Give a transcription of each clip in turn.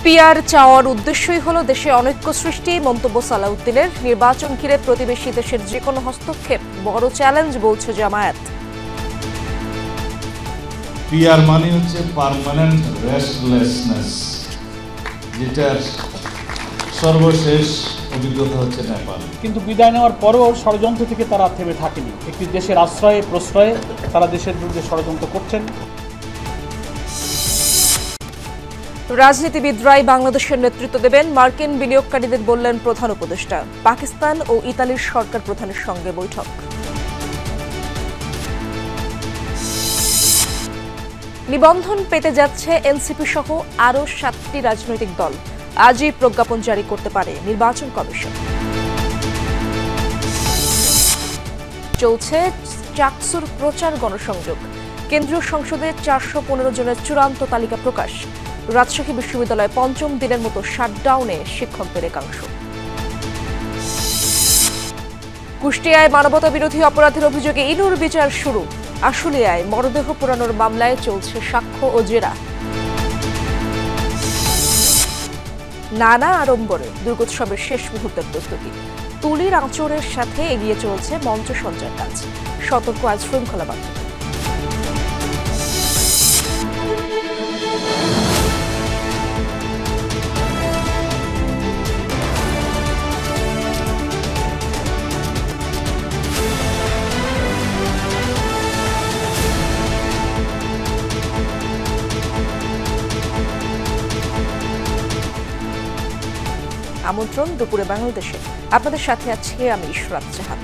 PR চাওয়ার উদ্দেশ্যই হলো দেশে অনৈক্য সৃষ্টি। মন্তব্য সালাউদ্দিনের। নির্বাচন ঘিরে প্রতিবেশী দেশের যে কোনো হস্তক্ষেপ বড় চ্যালেঞ্জ বলছে জামায়াত। পিআর মানে হচ্ছে পার্মানেন্ট রেস্টলেসনেস, যেটার সর্বশেষ অভিজ্ঞতা হচ্ছে নেপাল। কিন্তু বিদায় নেওয়ার পরেও ষড়যন্ত্র থেকে তারা থেমে থাকেনি। একটি দেশের আশ্রয়ে প্রশ্রয়ে তারা দেশের বিরুদ্ধে ষড়যন্ত্র করছেন। রাজনীতিবিদরাই বাংলাদেশের নেতৃত্ব দেবেন, মার্কিন বিনিয়োগকারীদের বললেন প্রধান উপদেষ্টা। পাকিস্তান ও ইতালির সরকার প্রধানের সঙ্গে বৈঠক। নিবন্ধন পেতে যাচ্ছে এনসিপি সহ আরও 7টি রাজনৈতিক দল। আজই প্রজ্ঞাপন জারি করতে পারে নির্বাচন কমিশন। চলছে চাকসুর প্রচার গণসংযোগ। কেন্দ্রীয় সংসদে 415 জনের চূড়ান্ত তালিকা প্রকাশ। রাজশাহী বিশ্ববিদ্যালয়ে পঞ্চম দিনের মতো শাটডাউনে শিক্ষকদের একাংশ। কুষ্টিয়ায় মানবতা বিরোধী অপরাধের অভিযোগে ইনুর বিচার শুরু। আশুলিয়ায় মরদেহ পোড়ানোর মামলায় চলছে সাক্ষ্য ও জেরা। নানা আড়ম্বরে দুর্গোৎসবের শেষ মুহূর্তের প্রস্তুতি। তুলির আঁচড়ের সাথে এগিয়ে চলছে মঞ্চ সজ্জার কাজ। সতর্ক আইন শৃঙ্খলা বাহিনী। আমন্ত্রণ দুপুরে বাংলাদেশে। আপনাদের সাথে আছে আমি ইশরাত জাহান।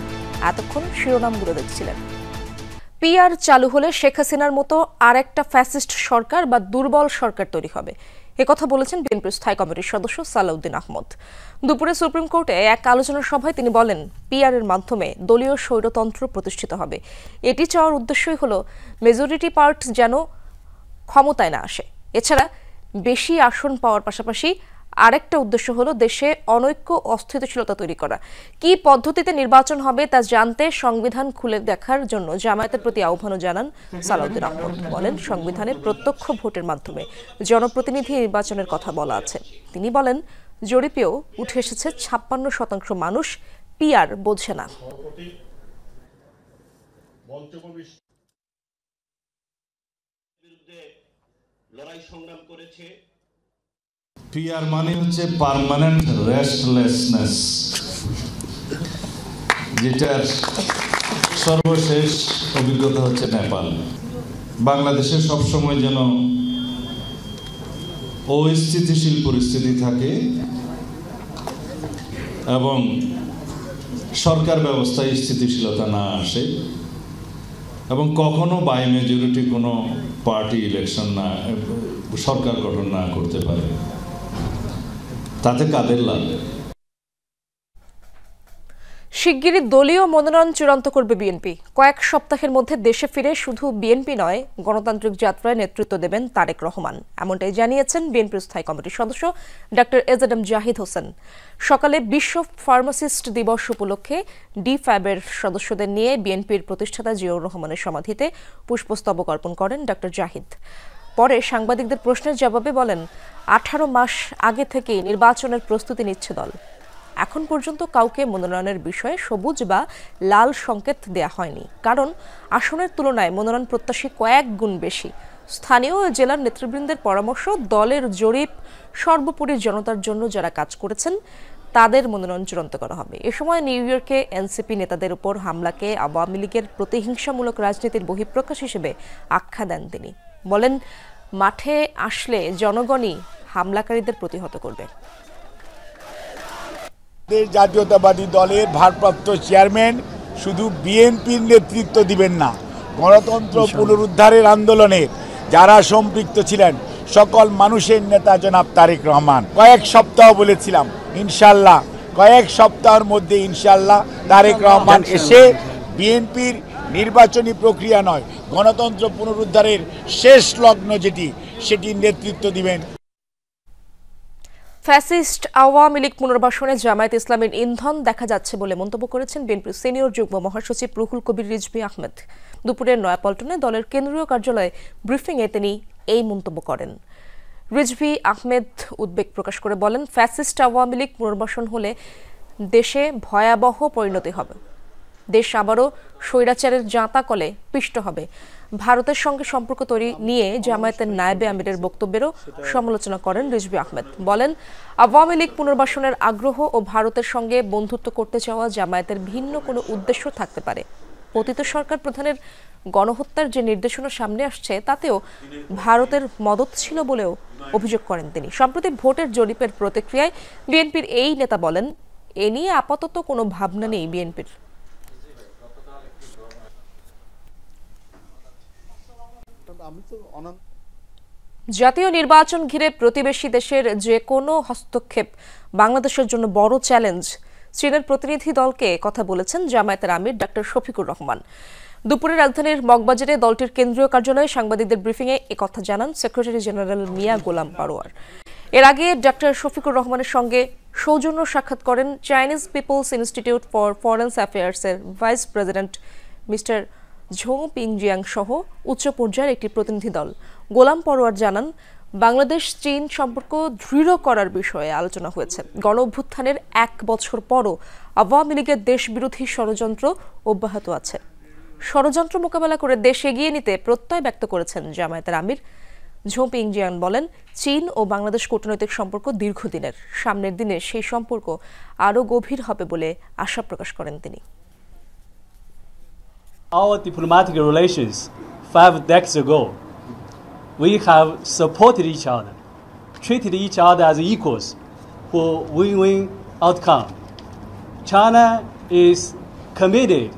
এতক্ষণ শিরোনামগুলো দেখছিলেন। পিআর চালু হলে শেখ হাসিনার মতো আর একটা ফ্যাসিস্ট সরকার বা দুর্বল সরকার তৈরি হবে, একথা বলেছেন বিএনপির স্থায়ী কমিটির সদস্য সালাউদ্দিন আহমদ। দুপুরে সুপ্রিম কোর্টে এক আলোচনা সভায় তিনি বলেন, পিআর এর মাধ্যমে দলীয় স্বৈরতন্ত্র প্রতিষ্ঠিত হবে। এটি চাওয়ার উদ্দেশ্যই হলো মেজরিটি পার্ট যেন ক্ষমতায় না আসে। এছাড়া বেশি আসন পাওয়ার পাশাপাশি আরেকটা উদ্দেশ্য হলো দেশে অনৈক্য অস্থিতিশীলতা তৈরি করা। কি পদ্ধতিতে নির্বাচন হবে তা জানতে সংবিধান খুলে দেখার জন্য জামায়াতের প্রতি আহ্বানও জানান সালাউদ্দিন আহমদ। বলেন, সংবিধানে প্রত্যক্ষ ভোটের মাধ্যমে জনপ্রতিনিধি নির্বাচনের কথা বলা আছে। তিনি বলেন, জরিপেও উঠে এসেছে 56% মানুষ পিআর বোঝে না। লড়াই সংগ্রাম করেছে। পিআর মানে হচ্ছে পার্মানেন্ট রেস্টলেসনেস, যেটার সর্বশেষ অভিজ্ঞতা হচ্ছে নেপাল। বাংলাদেশে সবসময় যেন অস্থিতিশীল পরিস্থিতি থাকে এবং সরকার ব্যবস্থায় স্থিতিশীলতা না আসে এবং কখনো বাই মেজরিটি কোনো পার্টি ইলেকশন না, সরকার গঠন না করতে পারে। তাতে কাদের লাভ? শিগগিরই দলীয় মনোনয়ন চূড়ান্ত করবে বিএনপি। কয়েক সপ্তাহের মধ্যে দেশে ফিরে শুধু বিএনপি নয়, গণতান্ত্রিক যাত্রায় নেতৃত্ব দেবেন তারেক রহমান, এমনটাই জানিয়েছেন বিএনপির স্থায়ী কমিটির সদস্য ডক্টর এজেডএম জাহিদ হোসেন। সকালে বিশ্ব ফার্মাসিস্ট দিবস উপলক্ষে ডি-ফ্যাবের সদস্যদের নিয়ে বিএনপির প্রতিষ্ঠাতা জিয়াউর রহমানের সমাধিতে পুষ্পস্তবক অর্পণ করেন ডক্টর জাহিদ। পরে সাংবাদিকদের প্রশ্নের জবাবে বলেন, 18 মাস আগে থেকেই নির্বাচনের প্রস্তুতি নিচ্ছে দল। এখন পর্যন্ত কাউকে মনোনয়নের বিষয়ে সবুজ বা লাল সংকেত দেয়া হয়নি, কারণ আসনের তুলনায় মনোনয়ন প্রত্যাশী কয়েক গুণ বেশি। স্থানীয় জেলার নেতৃবৃন্দের পরামর্শ, দলের জরিপ, সর্বোপরি জনতার জন্য যারা কাজ করেছেন তাদের মনোনয়ন চূড়ান্ত করা হবে। এ সময় নিউ ইয়র্কে এনসিপি নেতাদের উপর হামলাকে আওয়ামী লীগের প্রতিহিংসামূলক রাজনীতির বহিঃপ্রকাশ হিসেবে আখ্যা দেন তিনি। বলেন, মাঠে আসলে জনগণই হামলাকারীদের প্রতিহত করবে। জাতীয়তাবাদী দলের ভারপ্রাপ্ত চেয়ারম্যান শুধু বিএনপির নেতৃত্ব দিবেন না, গণতন্ত্র পুনরুদ্ধারের আন্দোলনের যারা সম্পৃক্ত ছিলেন সকল মানুষের নেতা জনাব তারেক রহমান। কয়েক সপ্তাহ বলেছিলাম, ইনশাল্লাহ কয়েক সপ্তাহের মধ্যে ইনশাল্লাহ তারেক রহমান এসে বিএনপির নির্বাচনী প্রক্রিয়া নয়, গণতন্ত্র পুনরুদ্ধারের শেষ লগ্ন সেটির নেতৃত্ব দিবেন। ফ্যাসিস্ট আওয়ামী লীগ পুনর্বাসনে জামায়াত ইসলামের ইন্ধন দেখা যাচ্ছে বলে মন্তব্য করেছেন বিএনপির সিনিয়র যুগ্ম মহাসচিব রুহুল কবির রিজভী আহমেদ। দুপুরে নয়াপল্টনে দলের কেন্দ্রীয় কার্যালয়ে ব্রিফিংয়ে তিনি এই মন্তব্য করেন। রিজভী আহমেদ উদ্বেগ প্রকাশ করে বলেন, ফ্যাসিস্ট আওয়ামী লীগ পুনর্বাসন হলে দেশে ভয়াবহ পরিণতি হবে। দেশ আবারও স্বৈরাচারের জাঁতা কলে পিষ্ট হবে। ভারতের সঙ্গে সম্পর্ক তৈরি নিয়ে জামায়াতের নায়েবে আমিরের বক্তব্যেরও সমালোচনা করেন রিজভী আহমেদ। বলেন, আওয়ামী লীগ পুনর্বাসনের আগ্রহ ও ভারতের সঙ্গে বন্ধুত্ব করতে চাওয়া জামায়াতের ভিন্ন কোনো উদ্দেশ্য থাকতে পারে। পতিত সরকার প্রধানের গণহত্যার যে নির্দেশনা সামনে আসছে তাতেও ভারতের মদত ছিল বলেও অভিযোগ করেন তিনি। সম্প্রতি ভোটের জরিপের প্রতিক্রিয়ায় বিএনপির এই নেতা বলেন, এ নিয়ে আপাতত কোনো ভাবনা নেই বিএনপির। জাতীয় নির্বাচন ঘিরে প্রতিবেশী দেশের যে কোনো হস্তক্ষেপ বাংলাদেশের জন্য বড় চ্যালেঞ্জ। চীনের প্রতিনিধি দলকে কথা বলেছেন জামায়াতের আমির ডক্টর শফিকুর রহমান। দুপুরে রাজধানীর মগবাজারে দলটির কেন্দ্রীয় কার্যালয়ে সাংবাদিকদের ব্রিফিংয়ে একথা জানান সেক্রেটারি জেনারেল মিয়া গোলাম পারোয়ার। এর আগে ডক্টর শফিকুর রহমানের সঙ্গে সৌজন্য সাক্ষাৎ করেন Chinese People's Institute for Foreign অ্যাফেয়ার্সের vice president mister Zhou Pingjiang সহ উচ্চ পর্যায়ের একটি প্রতিনিধি দল। গোলাম পারোয়ার জানান, বাংলাদেশ চীন সম্পর্ক দৃঢ় করার বিষয়ে আলোচনা হয়েছে। গণ অভ্যুত্থানের 1 বছর পরও আওয়ামী লীগের দেশবিরোধী ষড়যন্ত্র অব্যাহত আছে। ষড়যন্ত্র মোকাবেলা করে দেশ এগিয়ে নিতে প্রত্যয় ব্যক্ত করেছেন জামায়াতের আমির। ঝো পিংজিয়াং বলেন, চীন ও বাংলাদেশ কূটনৈতিক সম্পর্ক দীর্ঘদিনের। সামনের দিনে সেই সম্পর্ক আরও গভীর হবে বলে আশা প্রকাশ করেন তিনি। Our diplomatic relations 5 decades ago, we have supported each other, treated each other as equals for win-win outcome. China is committed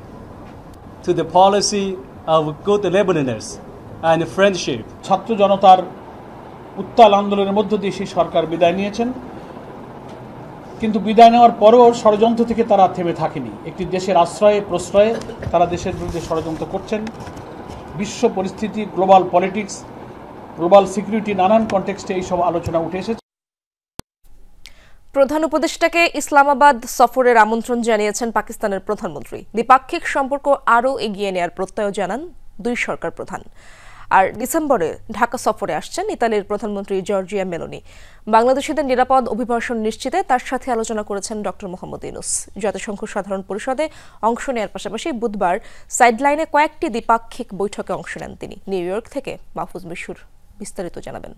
to the policy of good neighborliness and friendship. ছাত্র জনতার উত্তাল আন্দোলনের মধ্য দিয়ে সেই সরকার বিদায় নিয়েছেন, কিন্তু বিদায় নেওয়ার পরেও ষড়যন্ত্র থেকে তারা থেমে থাকেনি। একটি দেশের আশ্রয়ে প্রশ্রয়ে তারা দেশের বিরুদ্ধে ষড়যন্ত্র করছেন। বিশ্ব পরিস্থিতি, গ্লোবাল পলিটিক্স, গ্লোবাল সিকিউরিটি, নানান কনটেক্সটে এইসব আলোচনা উঠে এসেছে। প্রধান উপদেষ্টাকে ইসলামাবাদ সফরের আমন্ত্রণ জানিয়েছেন পাকিস্তানের প্রধানমন্ত্রী। দ্বিপাক্ষিক সম্পর্ক আরও এগিয়ে নেওয়ার প্রত্যয় জানান দুই সরকার প্রধান। আর ডিসেম্বরে ঢাকা সফরে আসছেন ইতালির প্রধানমন্ত্রী জর্জিয়া মেলোনি। বাংলাদেশিদের নিরাপদ অভিবাসন নিশ্চিতে তার সাথে আলোচনা করেছেন ডক্টর মোহাম্মদ ইউনূস। জাতিসংঘ সাধারণ পরিষদে অংশ নেওয়ার পাশাপাশি বুধবার সাইডলাইনে কয়েকটি দ্বিপাক্ষিক বৈঠকে অংশ নেন তিনি। নিউ ইয়র্ক থেকে মাহফুজ মিশুর বিস্তারিত জানাবেন।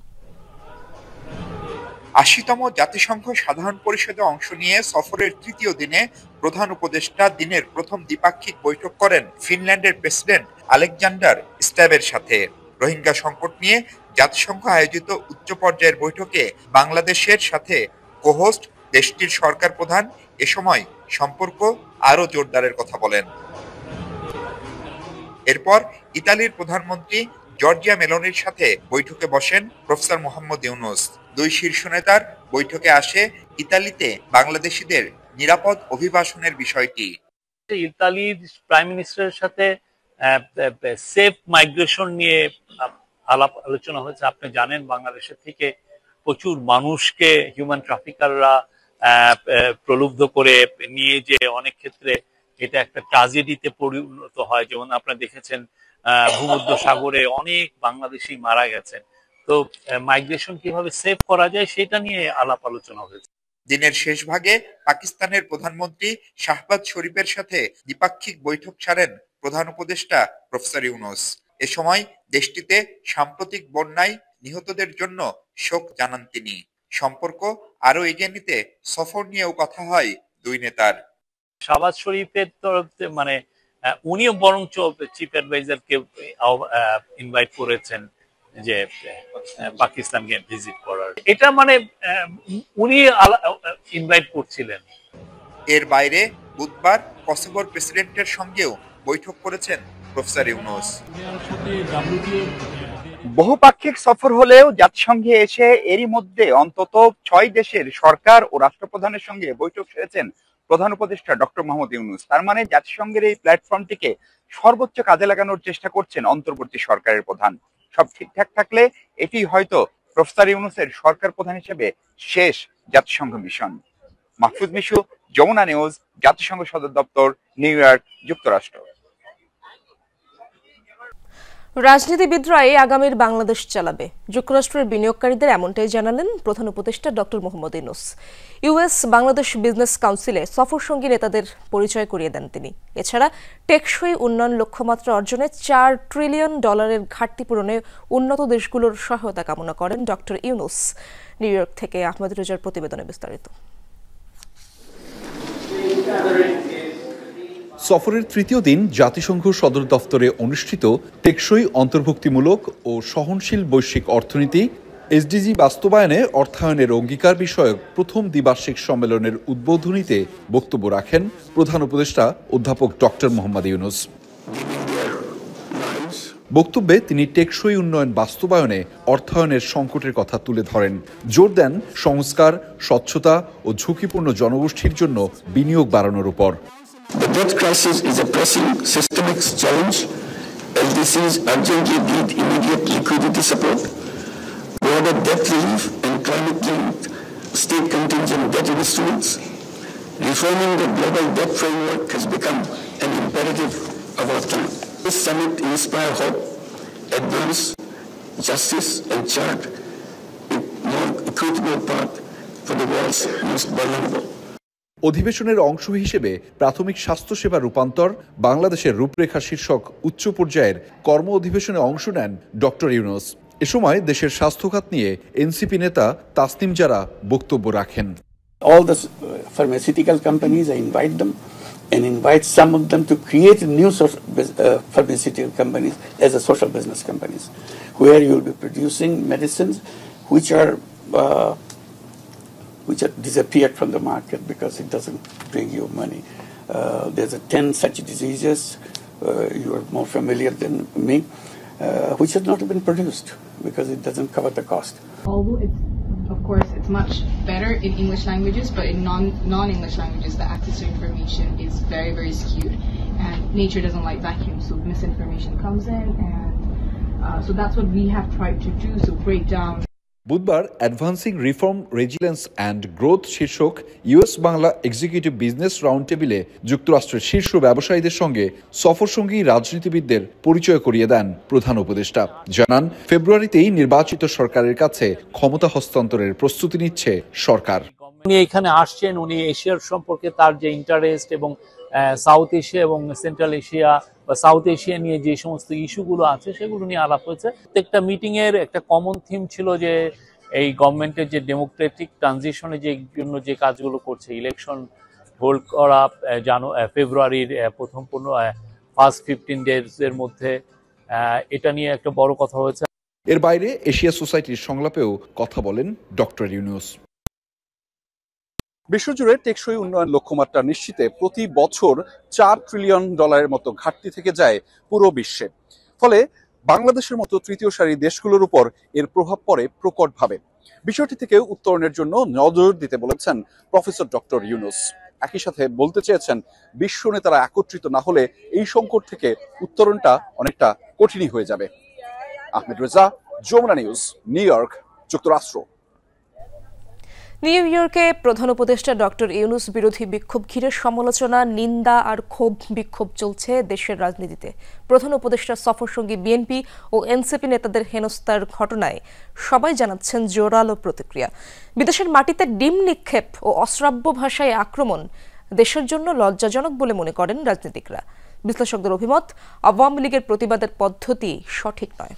৮০তম জাতিসংঘ সাধারণ পরিষদে অংশ নিয়ে সফরের তৃতীয় দিনে প্রধান উপদেষ্টা দিনের প্রথম দ্বিপাক্ষিক বৈঠক করেন ফিনল্যান্ডের প্রেসিডেন্ট আলেকজান্ডার স্ট্যাবের সাথে। রোহিঙ্গা সংকট নিয়ে জাতিসংঘ আয়োজিত উচ্চ পর্যায়ের বৈঠকে বাংলাদেশের সাথে কোহোস্ট দেশটির সরকার প্রধান এ সময় সম্পর্ক আরও জোরদারের কথা বলেন। এরপর ইতালির প্রধানমন্ত্রী জর্জিয়া মেলোনির সাথে বৈঠকে বসেন প্রফেসর মোহাম্মদ ইউনূস। দুই শীর্ষ নেতার বৈঠকে আসে ইতালিতে বাংলাদেশিদের নিরাপদ অভিবাসনের বিষয়টি। ইতালির প্রাইম মিনিস্টারের সাথে সেফ মাইগ্রেশন নিয়ে আলাপ আলোচনা হয়েছে। আপনি জানেন, বাংলাদেশের থেকে প্রচুর মানুষকে হিউম্যান ট্রাফিকাররা প্রলুব্ধ করে নিয়ে যে অনেক ক্ষেত্রে এটা একটা ট্র্যাজেডিতে পরিণত হয়। যেমন আপনারা দেখেছেন ভূমধ্য সাগরে অনেক বাংলাদেশি মারা গেছেন। তো মাইগ্রেশন কিভাবে সেভ করা যায় সেটা নিয়ে আলাপ আলোচনা হয়েছে। দিনের শেষ ভাগে পাকিস্তানের প্রধানমন্ত্রী শাহবাজ শরীফের সাথে দ্বিপাক্ষিক বৈঠক ছাড়েন প্রধান উপদেষ্টা প্রফেসর ইউনূস। এ সময় দেশটিতে সাম্প্রতিক বন্যায় নিহতদের জন্য শোক জানান তিনি। সম্পর্ক আরো এগিয়ে নিতে সফর নিয়েও কথা হয় দুই নেতার। শাহবাজ শরীফের তরফ মানে উনিও বরঞ্চ চিফ অ্যাডভাইজারকে ইনভাইট করেছেন যে পাকিস্তানকে ভিজিট করার। এটা মানে উনি ইনভাইট করছিলেন। এর বাইরে বুধবার কসোভোর প্রেসিডেন্টের সঙ্গেও বৈঠক করেছেন প্রফেসর ইউনূস। বহুপাক্ষিক সফর হলেও জাতিসংঘে এসে এরই মধ্যে অন্তত 6 দেশের সরকার ও রাষ্ট্রপ্রধানের সঙ্গে বৈঠক সেরেছেন প্রধান উপদেষ্টা ডক্টর মোহাম্মদ ইউনূস। তার মানে জাতিসংঘের এই প্ল্যাটফর্মটিকে সর্বোচ্চ কাজে লাগানোর চেষ্টা করছেন অন্তর্বর্তী সরকারের প্রধান। সব ঠিকঠাক থাকলে এটি হয়তো প্রফেসর ইউনূসের সরকার প্রধান হিসেবে শেষ জাতিসংঘ মিশন। মাহফুজ মিশু, যমুনা নিউজ, জাতিসংঘ সদর দপ্তর, নিউ ইয়র্ক, যুক্তরাষ্ট্র। রাজনীতিবিদরাই আগামীর বাংলাদেশ চালাবে, যুক্তরাষ্ট্রের বিনিয়োগকারীদের এমনটাই জানালেন প্রধান উপদেষ্টা doctor Mohammad Yunus. US Bangladesh business কাউন্সিলে সফরসঙ্গী নেতাদের পরিচয় করিয়ে দেন তিনি। এছাড়া টেকসই উন্নয়ন লক্ষ্যমাত্রা অর্জনে $4 ট্রিলিয়ন ঘাটতি পূরণে উন্নত দেশগুলোর সহায়তা কামনা করেন ডক্টর ইউনূস। নিউ ইয়র্ক থেকে আহমেদ রেজার প্রতিবেদনে বিস্তারিত। সফরের তৃতীয় দিন জাতিসংঘ সদর দফতরে অনুষ্ঠিত টেকসই অন্তর্ভুক্তিমূলক ও সহনশীল বৈশ্বিক অর্থনীতি এসডিজি বাস্তবায়নে অর্থায়নের অঙ্গীকার বিষয়ক প্রথম দ্বিবার্ষিক সম্মেলনের উদ্বোধনীতে বক্তব্য রাখেন প্রধান উপদেষ্টা অধ্যাপক ডক্টর মোহাম্মদ ইউনূস। বক্তব্যে তিনি টেকসই উন্নয়ন বাস্তবায়নে অর্থায়নের সংকটের কথা তুলে ধরেন, জোর দেন সংস্কার, স্বচ্ছতা ও ঝুঁকিপূর্ণ জনগোষ্ঠীর জন্য বিনিয়োগ বাড়ানোর উপর। The debt crisis is a pressing systemic challenge. LDCs urgently need immediate liquidity support, broader debt relief and climate-linked state contingent debt instruments. Reforming the global debt framework has become an imperative of our time. This summit inspires hope, advance justice and chart a more equitable path for the world's most vulnerable. অধিবেশনের অংশ হিসেবে প্রাথমিক স্বাস্থ্যসেবা রূপান্তর বাংলাদেশের রূপরেখা শীর্ষক উচ্চ পর্যায়ের কর্ম অধিবেশনে অংশ নেন ডক্টর ইউনূস। এ সময় দেশের স্বাস্থ্যখাত নিয়ে এনসিপি নেতা তাসনিম জারা বক্তব্য রাখেন। All the pharmaceutical companies, I invite them and invite some of them to create new pharmaceutical companies as a social business companies, where you will be producing medicines which are disappeared from the market because it doesn't bring you money. There's 10 such diseases, you are more familiar than me, which have not been produced because it doesn't cover the cost. Although of course, it's much better in English languages, but in non-English languages, the access to information is very, very skewed, and nature doesn't like vacuums, so misinformation comes in, and so that's what we have tried to do, so break down. বুধবার advancing reform, resilience and growth শীর্ষক U S Bangla executive business round টেবিলে যুক্তরাষ্ট্রের শীর্ষ ব্যবসায়ীদের সঙ্গে সফরসঙ্গী রাজনীতিবিদদের পরিচয় করিয়ে দেন প্রধান উপদেষ্টা। জানান, ফেব্রুয়ারিতেই নির্বাচিত সরকারের কাছে ক্ষমতা হস্তান্তরের প্রস্তুতি নিচ্ছে সরকার। উনি এখানে আসছেন, উনি এশিয়ার সম্পর্কে তার যে ইন্টারেস্ট এবং সাউথ এশিয়া এবং সেন্ট্রাল এশিয়া বা সাউথ এশিয়া নিয়ে যে সমস্ত ইস্যুগুলো আছে সেগুলো নিয়ে আলাপ হয়েছে। প্রত্যেকটা মিটিংয়ের একটা কমন থিম ছিল যে এই গভর্নমেন্টের যে ডেমোক্রেটিক ট্রানজিশনের যে জন্য যে কাজগুলো করছে, ইলেকশন হোল্ড করা ফেব্রুয়ারির প্রথম ফার্স্ট 15 ডেজের মধ্যে, এটা নিয়ে একটা বড় কথা হয়েছে। এর বাইরে এশিয়া সোসাইটির সংলাপেও কথা বলেন ডক্টর ইউনূস। বিশ্বজুড়ে টেকসই উন্নয়ন লক্ষ্যমাত্রা নিশ্চিতে প্রতি বছর $4 ট্রিলিয়ন মতো ঘাটতি থেকে যায় পুরো বিশ্বে। ফলে বাংলাদেশের মতো তৃতীয় সারির দেশগুলোর উপর এর প্রভাব পড়ে প্রকটভাবে। বিষয়টি থেকে উত্তরণের জন্য নজর দিতে বলেছেন প্রফেসর ডক্টর ইউনূস। একই সাথে বলতে চেয়েছেন, বিশ্ব নেতারা একত্রিত না হলে এই সংকট থেকে উত্তরণটা অনেকটা কঠিনই হয়ে যাবে। Ahmed Reza, Jamuna news, New York, যুক্তরাষ্ট্র। নিউ ইয়র্কে প্রধান উপদেষ্টা ডক্টর ইউনূস বিরোধী বিক্ষোভ ঘিরে সমালোচনা, নিন্দা আর ক্ষোভ বিক্ষোভ চলছে দেশের রাজনীতিতে। প্রধান উপদেষ্টার সফরসঙ্গী বিএনপি ও এনসিপি নেতাদের হেনস্থার ঘটনায় সবাই জানাচ্ছেন জোরালো প্রতিক্রিয়া। বিদেশের মাটিতে ডিম নিক্ষেপ ও অশ্রাব্য ভাষায় আক্রমণ দেশের জন্য লজ্জাজনক বলে মনে করেন রাজনীতিকরা। বিশ্লেষকদের অভিমত, আওয়ামী লীগের প্রতিবাদের পদ্ধতি সঠিক নয়।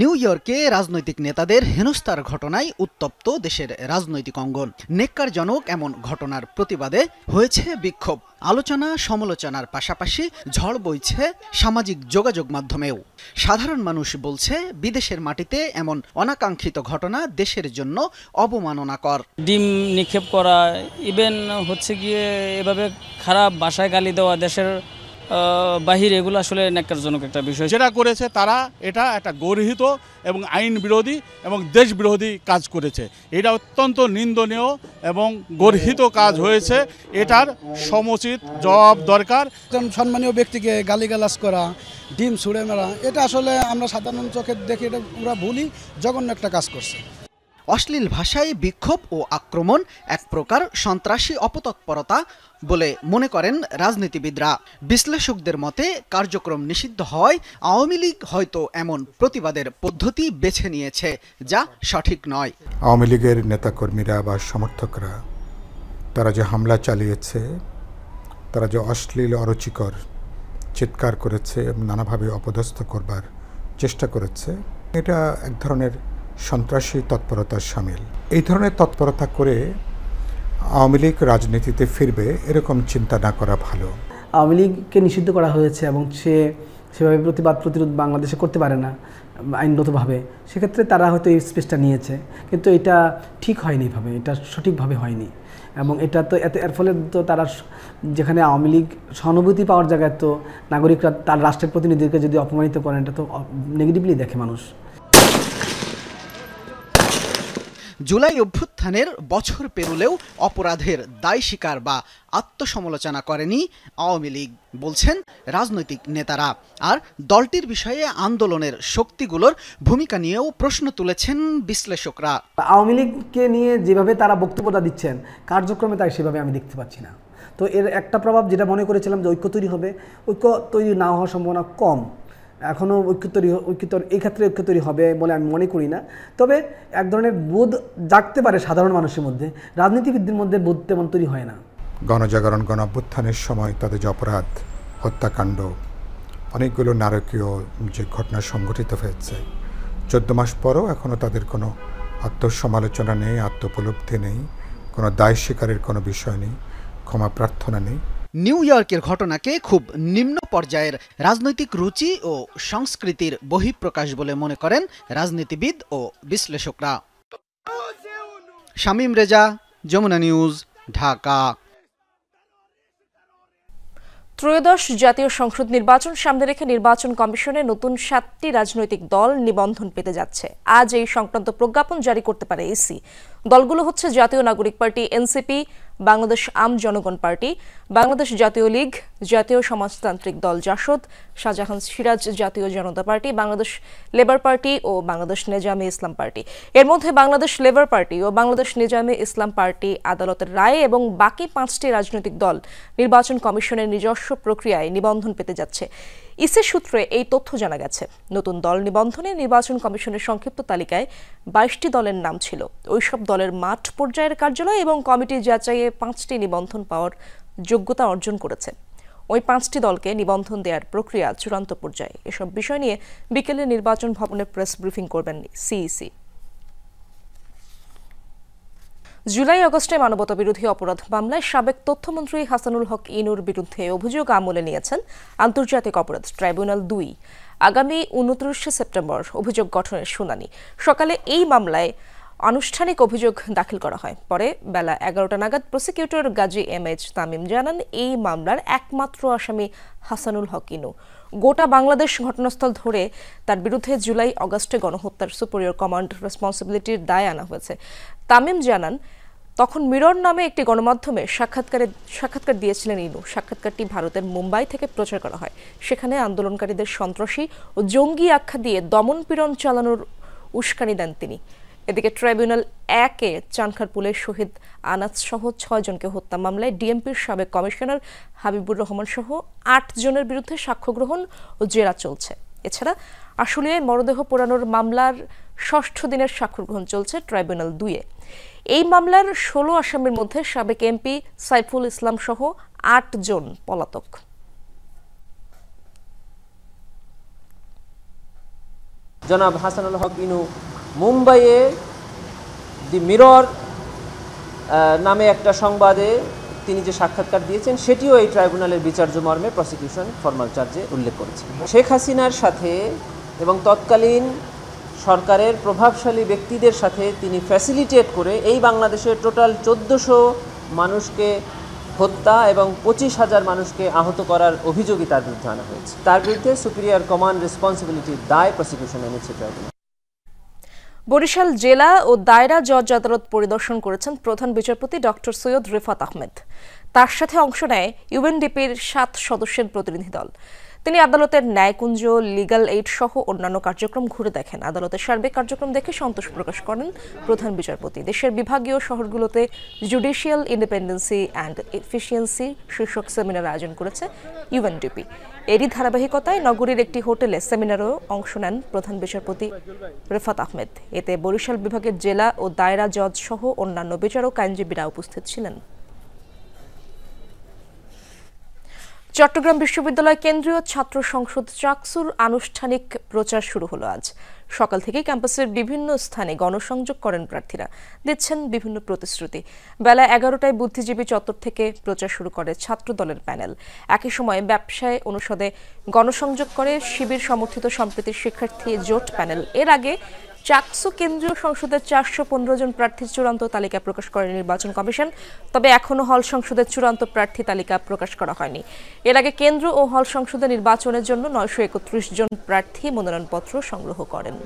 নিউ ইয়র্কে রাজনৈতিক নেতাদের হেনস্থার ঘটনায় উত্তপ্ত দেশের রাজনৈতিক অঙ্গন। নেক্কারজনক এমন ঘটনার প্রতিবাদে হয়েছে বিক্ষোভ, আলোচনা সমালোচনার পাশাপাশি ঝড় বইছে সামাজিক যোগাযোগ মাধ্যমেও। সাধারণ মানুষ বলছে, বিদেশের মাটিতে এমন অনাকাঙ্ক্ষিত ঘটনা দেশের জন্য অবমাননাকর। ডিম নিক্ষেপ করা, ইভেন হচ্ছে গিয়ে এভাবে খারাপ ভাষায় গালি দেওয়া দেশের বাহির, এগুলো আসলে ন্যাক্কারজনক একটা বিষয়। যেটা করেছে তারা এটা একটা গর্হিত এবং আইন বিরোধী এবং দেশ বিরোধী কাজ করেছে। এটা অত্যন্ত নিন্দনীয় এবং গর্হিত কাজ হয়েছে। এটার সমুচিত জবাব দরকার। সম্মানীয় ব্যক্তিকে গালিগালাজ করা, ডিম ছুঁড়ে মারা, এটা আসলে আমরা সাধারণ চোখে দেখে এটা পুরো ভুলই, জঘন্য একটা কাজ করছে। অশ্লীল ভাষায় বিক্ষোভ ও আক্রমণ এক প্রকার সন্ত্রাসী অপতৎপরতা বলে মনে করেন রাজনীতিবিদরা। বিশ্লেষকদের মতে কার্যক্রম নিষিদ্ধ হওয়ায় আওয়ামী লীগ হয়তো এমন প্রতিবাদের পদ্ধতি বেছে নিয়েছে যা সঠিক নয়। আওয়ামী লীগের নেতাকর্মীরা বা সমর্থকরা তারা যে হামলা চালিয়েছে, তারা যে অশ্লীল অরুচিকর চিৎকার করেছে, নানাভাবে অপদস্থ করবার চেষ্টা করেছে, এটা এক ধরনের সন্ত্রাসী তৎপরতার শামিল। এই ধরনের তৎপরতা করে আওয়ামী লীগ রাজনীতিতে ফিরবে এরকম চিন্তা না করা ভালো। আওয়ামী লীগকে নিষিদ্ধ করা হয়েছে এবং সেভাবে প্রতিরোধ বাংলাদেশে করতে পারে না আইনগতভাবে, সেক্ষেত্রে তারা হয়তো এই স্পেসটা নিয়েছে, কিন্তু এটা ঠিক হয়নি, ভাবে এটা সঠিকভাবে হয়নি। এবং এটা তো এর ফলে তো তারা যেখানে আওয়ামী লীগ সহানুভূতি পাওয়ার জায়গায় তো নাগরিকরা তার রাষ্ট্রের প্রতিনিধিকে যদি অপমানিত করেন, এটা তো নেগেটিভলি দেখে মানুষ। জুলাই অভ্যুত্থানের বছর পেরুলেও অপরাধের দায় স্বীকার বা আত্মসমালোচনা করেনি আওয়ামী লীগ, বলছেন রাজনৈতিক নেতারা। আর দলটির বিষয়ে আন্দোলনের শক্তিগুলোর ভূমিকা নিয়েও প্রশ্ন তুলেছেন বিশ্লেষকরা। আওয়ামী লীগকে নিয়ে যেভাবে তারা বক্তব্যটা দিচ্ছেন, কার্যক্রমে তাই সেভাবে আমি দেখতে পাচ্ছি না। তো এর একটা প্রভাব, যেটা মনে করেছিলাম যে ঐক্য তৈরি হবে, ঐক্য তৈরি না হওয়ার সম্ভাবনা কম। এখনও এই ক্ষেত্রে ঐক্য তৈরি হবে বলে আমি মনে করি না। তবে এক ধরনের বোধ জাগতে পারে সাধারণ মানুষের মধ্যে, রাজনীতিবিদদের মধ্যে বোধ তেমন তৈরি হয় না। গণজাগরণ গণঅভ্যুত্থানের সময় তাদের যে অপরাধ, হত্যাকাণ্ড, অনেকগুলো নারকীয় যে ঘটনা সংঘটিত হয়েছে, 14 মাস পরও এখনও তাদের কোনো আত্মসমালোচনা নেই, আত্মোপলব্ধি নেই, কোনো দায় স্বীকারের কোনো বিষয় নেই, ক্ষমা প্রার্থনা নেই। নিউ ইয়র্কের ঘটনাকে খুব নিম্ন পর্যায়ের রাজনৈতিক রুচি ও সংস্কৃতির বহিঃপ্রকাশ বলে মনে করেন রাজনীতিবিদ ও বিশ্লেষকরা। শামীম রেজা, যমুনা নিউজ, ঢাকা। ত্রয়োদশ জাতীয় সংসদ নির্বাচন সামনে রেখে নির্বাচন কমিশনে নতুন 7টি রাজনৈতিক দল নিবন্ধন পেতে যাচ্ছে। আজ এই সংক্রান্ত প্রজ্ঞাপন জারি করতে পারে ইসি। দলগুলো হচ্ছে জাতীয় নাগরিক পার্টি এনসিপি, বাংলাদেশ আম জনগণ পার্টি, বাংলাদেশ জাতীয় লীগ, জাতীয় সমাজতান্ত্রিক দল জাসদ, শাহজাহান সিরাজ জাতীয় জনতা পার্টি, বাংলাদেশ লেবার পার্টি ও বাংলাদেশ নিজামে ইসলাম পার্টি। এর মধ্যে বাংলাদেশ লেবার পার্টি ও বাংলাদেশ নিজামে ইসলাম পার্টি আদালতের রায়ে এবং বাকি 5টি রাজনৈতিক দল নির্বাচন কমিশনের নিজস্ব প্রক্রিয়ায় নিবন্ধন পেতে যাচ্ছে। ইসি সূত্রে এই তথ্য জানা গেছে। নতুন দল নিবন্ধনে নির্বাচন কমিশনের সংক্ষিপ্ত তালিকায় 22টি দলের নাম ছিল। ওইসব দলের মাঠ পর্যায়ের কার্যালয় এবং কমিটি যাচাইয়ে 5টি নিবন্ধন পাওয়ার যোগ্যতা অর্জন করেছে। ওই 5টি দলকে নিবন্ধন দেওয়ার প্রক্রিয়া চূড়ান্ত পর্যায়ে। এসব বিষয় নিয়ে বিকেলে নির্বাচন ভবনে প্রেস ব্রিফিং করবেন সিইসি। জুলাই আগস্টে মানবতা বিরোধী অপরাধ মামলায় সাবেক তথ্যমন্ত্রী হাসানুল হক ইনুর বিরুদ্ধে অভিযোগ আমলে নিয়েছেন আন্তর্জাতিক অপরাধ ট্রাইব্যুনাল 2। আগামী 29 সেপ্টেম্বর অভিযোগ গঠনের শুনানি। সকালে এই মামলায় আনুষ্ঠানিক অভিযোগ দাখিল করা হয়। পরে বেলা 11টা নাগাদ প্রসিকিউটর গাজী এমএইচ তামিম জানান, এই মামলার একমাত্র আসামি হাসানুল হক ইনু। গোটা বাংলাদেশ ঘটনাস্থল ধরে তার বিরুদ্ধে জুলাই আগস্টে গণহত্যার সুপিরিয়র কমান্ড রেসপন্সিবিলিটির দায় আনা হয়েছে। তামিম জানান, তখন মিরর নামে একটি গণমাধ্যমে সাক্ষাৎকার দিয়েছিলেন ইনু। সাক্ষাৎকারটি ভারতের মুম্বাই থেকে প্রচার করা হয়। সেখানে আন্দোলনকারীদের সন্ত্রাসী ও জঙ্গি আখ্যা দিয়ে দমন-পীড়ন চালানোর উস্কানি দেন তিনি। এদিকে ট্রাইব্যুনাল 1-এ চানখারপুলের শহীদ আনাস সহ 6 জনকে হত্যা মামলায় ডিএমপির সাবেক কমিশনার হাবিবুর রহমান সহ 8 জনের বিরুদ্ধে সাক্ষ্য গ্রহণ ও জেরা চলছে। এছাড়া আশুলিয়ায় মরদেহ পোড়ানোর মামলার 6ষ্ঠ দিনের সাক্ষ্য গ্রহণ চলছে ট্রাইব্যুনাল 2-এ। এই মামলার 16 আসামির মধ্যে সাবেক এমপি সাইফুল ইসলাম সহ 8 জন পলাতক। জনাব হাসানুল হক ইনু মুম্বাইয়ে দি মিরর নামে একটা সংবাদে তিনি যে সাক্ষাৎকার দিয়েছেন সেটিও এই ট্রাইব্যুনালের বিচার্য মর্মে প্রসিকিউশন ফরমাল চার্জে উল্লেখ করেছে। শেখ হাসিনার সাথে এবং তৎকালীন সরকারের প্রভাবশালী ব্যক্তিদের সাথে তিনি ফ্যাসিলিটেট করে এই বাংলাদেশের টোটাল 1400 মানুষকে হত্যা এবং 25,000 মানুষকে আহত করার অভিযোগই তার বিরুদ্ধে আনা হয়েছে। তার বিরুদ্ধে সুপিরিয়র কমান্ড রেসপন্সিবিলিটির দায় প্রসিকিউশন এনেছে ট্রাইব্যুনাল। বরিশাল জেলা ও দায়রা জজ আদালত পরিদর্শন করেছেন প্রধান বিচারপতি ডক্টর সৈয়দ রিফাত আহমেদ। তার সাথে অংশ নেয় ইউএনডিপির 7 সদস্যের প্রতিনিধি দল। তিনি আদালতের ন্যায়কুঞ্জ, লিগ্যাল এইড সহ অন্যান্য কার্যক্রম ঘুরে দেখেন। আদালতের সার্বিক কার্যক্রম দেখে সন্তোষ প্রকাশ করেন প্রধান বিচারপতি। দেশের বিভাগীয় শহরগুলোতে জুডিশিয়াল ইন্ডিপেন্ডেন্সি অ্যান্ড এফিসিয়েন্সি শীর্ষক সেমিনার আয়োজন করেছে ইউএনডিপি। এরই ধারাবাহিকতায় নগরীর একটি হোটেলে সেমিনারেও অংশ নেন প্রধান বিচারপতি রেফাত আহমেদ। এতে বরিশাল বিভাগের জেলা ও দায়রা জজ সহ অন্যান্য বিচারক আইনজীবীরা উপস্থিত ছিলেন। চট্টগ্রাম বিশ্ববিদ্যালয় কেন্দ্রীয় ছাত্র সংসদ চাকসুর আনুষ্ঠানিক প্রচার শুরু হলো আজ। সকাল থেকে ক্যাম্পাসের বিভিন্ন স্থানে গণসংযোগ করেন প্রার্থীরা, দিচ্ছেন বিভিন্ন প্রতিশ্রুতি। বেলা 11টায় বুদ্ধিজীবী চত্বর থেকে প্রচার শুরু করে ছাত্র দলের প্যানেল। একই সময় ব্যবসায় অনুষদে গণসংযোগ করে শিবির সমর্থিত সম্প্রীতির শিক্ষার্থী জোট প্যানেল। এর আগে চাকসু কেন্দ্রীয় সংসদের 415 জন প্রার্থীর চূড়ান্ত তালিকা প্রকাশ করে নির্বাচন কমিশন। তবে এখনও হল সংসদের চূড়ান্ত প্রার্থী তালিকা প্রকাশ করা হয়নি। এর আগে কেন্দ্র ও হল সংসদে নির্বাচনের জন্য 931 জন প্রার্থী মনোনয়নপত্র সংগ্রহ করেন।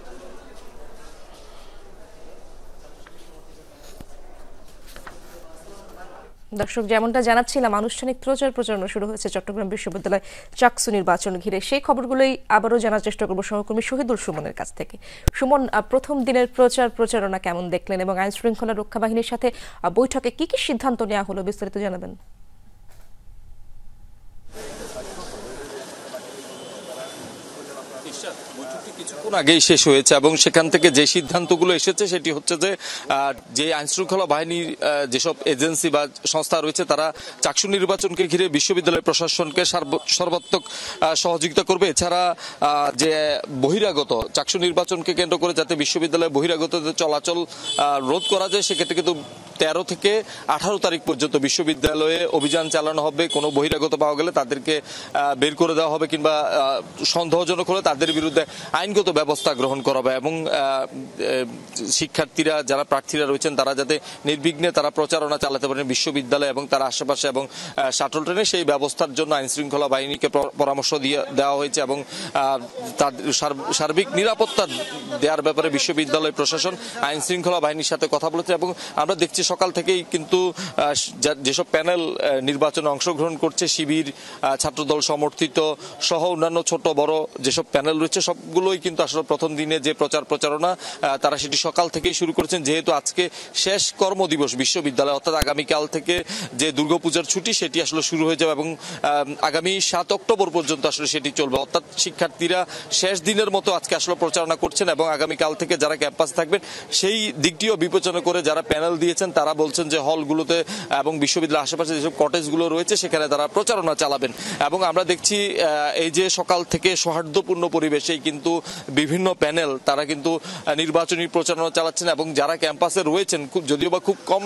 দর্শক, যেমনটা জানাচ্ছিলাম, আনুষ্ঠানিক প্রচারণা শুরু হয়েছে চট্টগ্রাম বিশ্ববিদ্যালয় চাকসু নির্বাচন ঘিরে। সেই খবরগুলোই আবারও জানার চেষ্টা করব সহকর্মী শহীদুল সুমনের কাছ থেকে। সুমন, প্রথম দিনের প্রচারণা কেমন দেখলেন এবং আইন শৃঙ্খলা রক্ষা বাহিনীর সাথে বৈঠকে কি কি সিদ্ধান্ত নেওয়া হলো, বিস্তারিত জানাবেন। বৈঠকটি কিছুক্ষণ আগেই শেষ হয়েছে এবং সেখান থেকে যে সিদ্ধান্তগুলো এসেছে সেটি হচ্ছে যে আইনশৃঙ্খলা বাহিনীর যেসব এজেন্সি বা সংস্থা রয়েছে তারা চাকসু নির্বাচনকে ঘিরে বিশ্ববিদ্যালয় প্রশাসনকে সর্বাত্মক সহযোগিতা করবে। এছাড়া যে বহিরাগত চাকসু নির্বাচনকে কেন্দ্র করে যাতে বিশ্ববিদ্যালয়ে বহিরাগতদের চলাচল রোধ করা যায়, সেক্ষেত্রে কিন্তু 13 থেকে 18 তারিখ পর্যন্ত বিশ্ববিদ্যালয়ে অভিযান চালানো হবে। কোনো বহিরাগত পাওয়া গেলে তাদেরকে বের করে দেওয়া হবে কিংবা সন্দেহজনক হলে তাদের বিরুদ্ধে আইনগত ব্যবস্থা গ্রহণ করা হবে এবং শিক্ষার্থীরা যারা প্রার্থীরা রয়েছেন তারা যাতে নির্বিঘ্নে তারা প্রচারণা চালাতে পারেন বিশ্ববিদ্যালয় এবং তার আশেপাশে এবং শাটল ট্রেনে, সেই ব্যবস্থার জন্য আইন শৃঙ্খলা বাহিনীকে পরামর্শ দেওয়া হয়েছে এবং সার্বিক নিরাপত্তা দেওয়ার ব্যাপারে বিশ্ববিদ্যালয় প্রশাসন আইন শৃঙ্খলা বাহিনীর সাথে কথা বলেছে। এবং আমরা দেখছি সকাল থেকেই কিন্তু যেসব প্যানেল নির্বাচনে অংশগ্রহণ করছে, শিবির, ছাত্রদল সমর্থিত সহ অন্যান্য ছোট বড় যেসব প্যানেল রয়েছে সবগুলোই কিন্তু আসলে প্রথম দিনে যে প্রচারণা তারা সেটি সকাল থেকেই শুরু করেছেন। যেহেতু আজকে শেষ কর্মদিবস বিশ্ববিদ্যালয়, অর্থাৎ আগামীকাল থেকে যে দুর্গাপূজার ছুটি সেটি আসলে শুরু হয়ে যাবে এবং আগামী 7 অক্টোবর পর্যন্ত আসলে সেটি চলবে। অর্থাৎ শিক্ষার্থীরা শেষ দিনের মতো আজকে আসলে প্রচারণা করছেন এবং আগামীকাল থেকে যারা ক্যাম্পাসে থাকবেন সেই দিকটিও বিবেচনা করে যারা প্যানেল দিয়েছেন তারা বলছেন যে হলগুলোতে এবং বিশ্ববিদ্যালয়ের আশেপাশে যেসব কটেজগুলো রয়েছে সেখানে তারা প্রচারণা চালাবেন। এবং আমরা দেখছি এই যে সকাল থেকে সৌহার্দ্যপূর্ণ পরিবেশেই কিন্তু বিভিন্ন প্যানেল তারা কিন্তু নির্বাচনী প্রচারণা চালাচ্ছেন এবং যারা ক্যাম্পাসে রয়েছেন যদিও বা খুব কম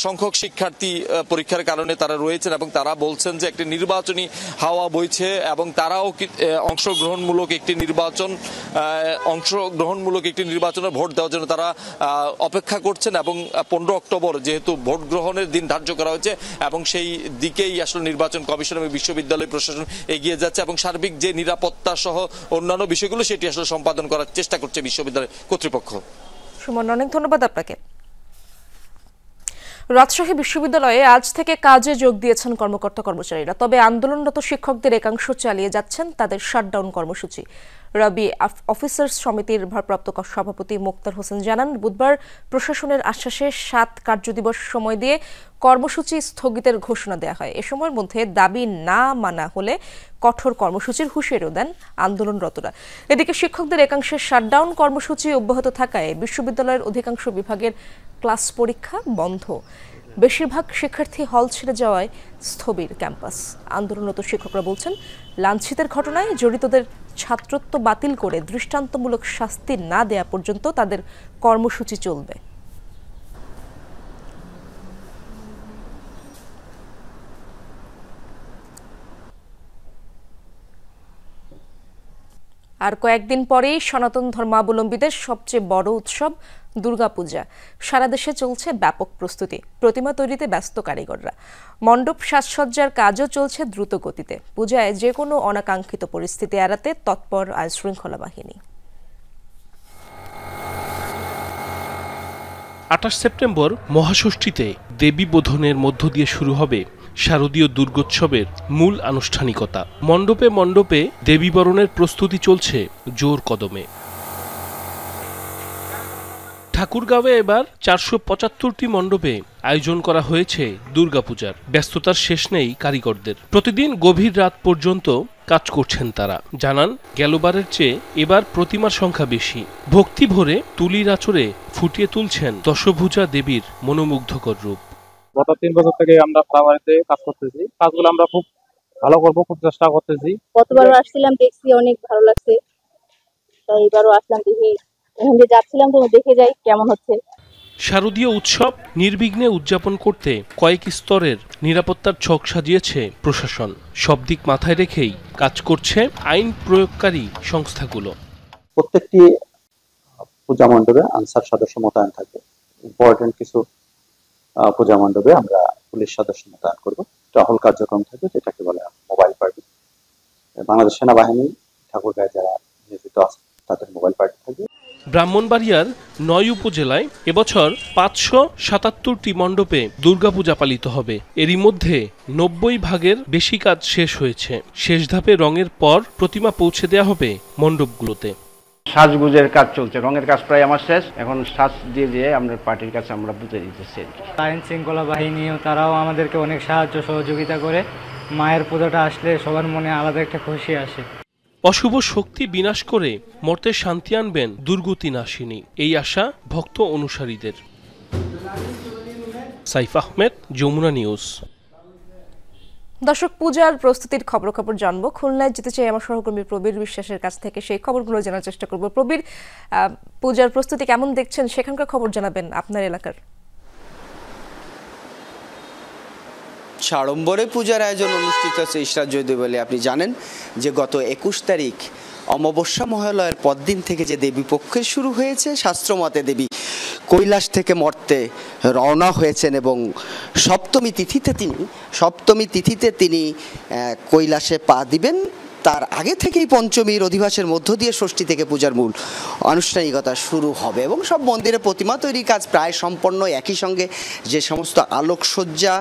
সংখ্যক শিক্ষার্থী পরীক্ষার কারণে তারা রয়েছেন এবং তারা বলছেন যে একটি নির্বাচনী হাওয়া বইছে এবং তারাও অংশগ্রহণমূলক একটি নির্বাচনে ভোট দেওয়ার জন্য তারা অপেক্ষা করছেন এবং 15 অক্টোবর যেহেতু ভোট গ্রহণের দিন ধার্য করা হয়েছে এবং সেই দিকেই আসলে নির্বাচন কমিশন এবং বিশ্ববিদ্যালয় প্রশাসন এগিয়ে যাচ্ছে এবং সার্বিক যে নিরাপত্তা সহ অন্যান্য বিষয়গুলো সেটি আসলে সম্পাদন করার চেষ্টা করছে বিশ্ববিদ্যালয় কর্তৃপক্ষ। সুমন, অনেক ধন্যবাদ আপনাকে। রাজশাহী বিশ্ববিদ্যালয়ে আজ থেকে কাজে যোগ দিয়েছেন কর্মকর্তা কর্মচারীরা। তবে আন্দোলনরত শিক্ষকদের একাংশ চালিয়ে যাচ্ছেন তাদের শাটডাউন কর্মসূচি। রবি অফিসার্স সমিতির ভারপ্রাপ্ত সভাপতি মোক্তার হোসেন জানান, বুধবার প্রশাসনের আশ্বাসে 7 কার্যদিবস সময় দিয়ে কর্মসূচি স্থগিতের ঘোষণা দেওয়া হয়। এ সময়ের মধ্যে দাবি না মানা হলে কঠোর কর্মসূচির হুঁশিয়ারিও দেন আন্দোলনরতরা। এদিকে শিক্ষকদের একাংশের শাটডাউন কর্মসূচি অব্যাহত থাকায় বিশ্ববিদ্যালয়ের অধিকাংশ বিভাগের ক্লাস পরীক্ষা বন্ধ। বেশিরভাগ শিক্ষার্থী হল ছেড়ে যাওয়ায় স্থবির ক্যাম্পাস। আন্দোলনরত শিক্ষকরা বলছেন, লাঞ্ছিতের ঘটনায় জড়িতদের ছাত্রত্ব বাতিল করে দৃষ্টান্তমূলক শাস্তি না দেয়া পর্যন্ত তাদের কর্মসূচি চলবে। আর কয়েকদিন পরেই সনাতন ধর্মাবলম্বীদের সবচেয়ে বড় উৎসব দুর্গাপূজা। সারা দেশে চলছে ব্যাপক প্রস্তুতি। প্রতিমা তৈরিতে ব্যস্ত কারিগররা। মণ্ডপ সাজসজ্জার কাজও চলছে দ্রুত গতিতে। পূজায় যে কোনো অনাকাঙ্ক্ষিত পরিস্থিতি এড়াতে তৎপর আইনশৃঙ্খলা বাহিনী। 28 সেপ্টেম্বর মহাষষ্ঠীতে দেবী বোধনের মধ্য দিয়ে শুরু হবে শারদীয় দুর্গোৎসবের মূল আনুষ্ঠানিকতা। মণ্ডপে মণ্ডপে দেবীবরণের প্রস্তুতি চলছে জোর কদমে। ঠাকুরগাঁওয়ে এবার 475টি মণ্ডপে আয়োজন করা হয়েছে দুর্গাপূজার। ব্যস্ততার শেষ নেই কারিগরদের। প্রতিদিন গভীর রাত পর্যন্ত কাজ করছেন তারা। জানান, গেলবারের চেয়ে এবার প্রতিমার সংখ্যা বেশি। ভক্তি ভরে তুলির আঁচড়ে ফুটিয়ে তুলছেন দশভুজা দেবীর মনোমুগ্ধকর রূপ। গত 3 বছর থেকে আমরা প্রাইমারিতে কাজ করতেছি। কাজগুলো আমরা খুব ভালো করব, খুব চেষ্টা করতেছি। গতবারও আসছিলাম, দেখছি অনেক ভালো লাগছে, তাই এবারও আসলাম, দেখি এখন যে যাচ্ছিলাম তো দেখে যাই কেমন হচ্ছে। শারদীয় উৎসব নির্বিঘ্নে উদযাপন করতে কয়েক স্তরের নিরাপত্তার ছক সাজিয়েছে প্রশাসন। সব দিক মাথায় রেখেই কাজ করছে আইন প্রয়োগকারী সংস্থাগুলো। প্রত্যেকটি পূজা মণ্ডপে আনসার সদস্য মোতায়েন থাকবে। ইম্পর্টেন্ট কিছু পূজা মণ্ডপে আমরা পুলিশ সদস্য মোতায়েন করব। টহল কার্যক্রম থাকবে, যেটাকে বলে মোবাইল পার্টি। বাংলাদেশ সেনাবাহিনী ঠাকুরগাঁয়ে যারা নিয়োজিত আছে তাদের মোবাইল পার্টি থাকবে। ব্রাহ্মণবাড়িয়ার 9 উপজেলায় এবছর 577টি মণ্ডপে দুর্গাপূজা পালিত হবে। এরই মধ্যে 90 ভাগের বেশি কাজ শেষ হয়েছে। শেষ ধাপে রঙের পর প্রতিমা পৌঁছে দেওয়া হবে মণ্ডপগুলোতে। সাজগুজের কাজ চলছে, রঙের কাজ প্রায় আমার শেষ। এখন সাজ দিয়ে আমরা পার্টির কাছে আমরা বুঝে দিতেছি। আইন শৃঙ্খলা বাহিনীও তারাও আমাদেরকে অনেক সাহায্য সহযোগিতা করে। মায়ের পূজাটা আসলে সবার মনে আলাদা একটা খুশি আসে। অশুভ শক্তি বিনাশ করে মর্তে শান্তি আনবেন দুর্গতি নাশিনী, এই আশা ভক্ত অনুসারীদের। সাইফ আহমেদ, যমুনা নিউজ। দর্শক, পূজার প্রস্তুতির খবর জানবো। খুলনায় যেতে চাই আমার সহকর্মী প্রবীর বিশ্বাসের কাছ থেকে, সেই খবরগুলো জানার চেষ্টা করব। প্রবীর, পূজার প্রস্তুতি কেমন দেখছেন, সেখানকার খবর জানাবেন আপনার এলাকার। সাড়ম্বরে পূজার আয়োজন অনুষ্ঠিত হচ্ছে ইশরাত জয়দেব বলে। আপনি জানেন যে গত 21 তারিখ অমাবস্যা মহালয়ের পরদিন থেকে যে দেবী পক্ষের শুরু হয়েছে, শাস্ত্রমতে দেবী কৈলাস থেকে মর্তে রওনা হয়েছেন এবং সপ্তমী তিথিতে তিনি কৈলাসে পা দিবেন। তার আগে থেকেই পঞ্চমীর অধিবাসের মধ্য দিয়ে ষষ্ঠী থেকে পূজার মূল আনুষ্ঠানিকতা শুরু হবে এবং সব মন্দিরে প্রতিমা তৈরির কাজ প্রায় সম্পন্ন। একই সঙ্গে যে সমস্ত আলোকসজ্জা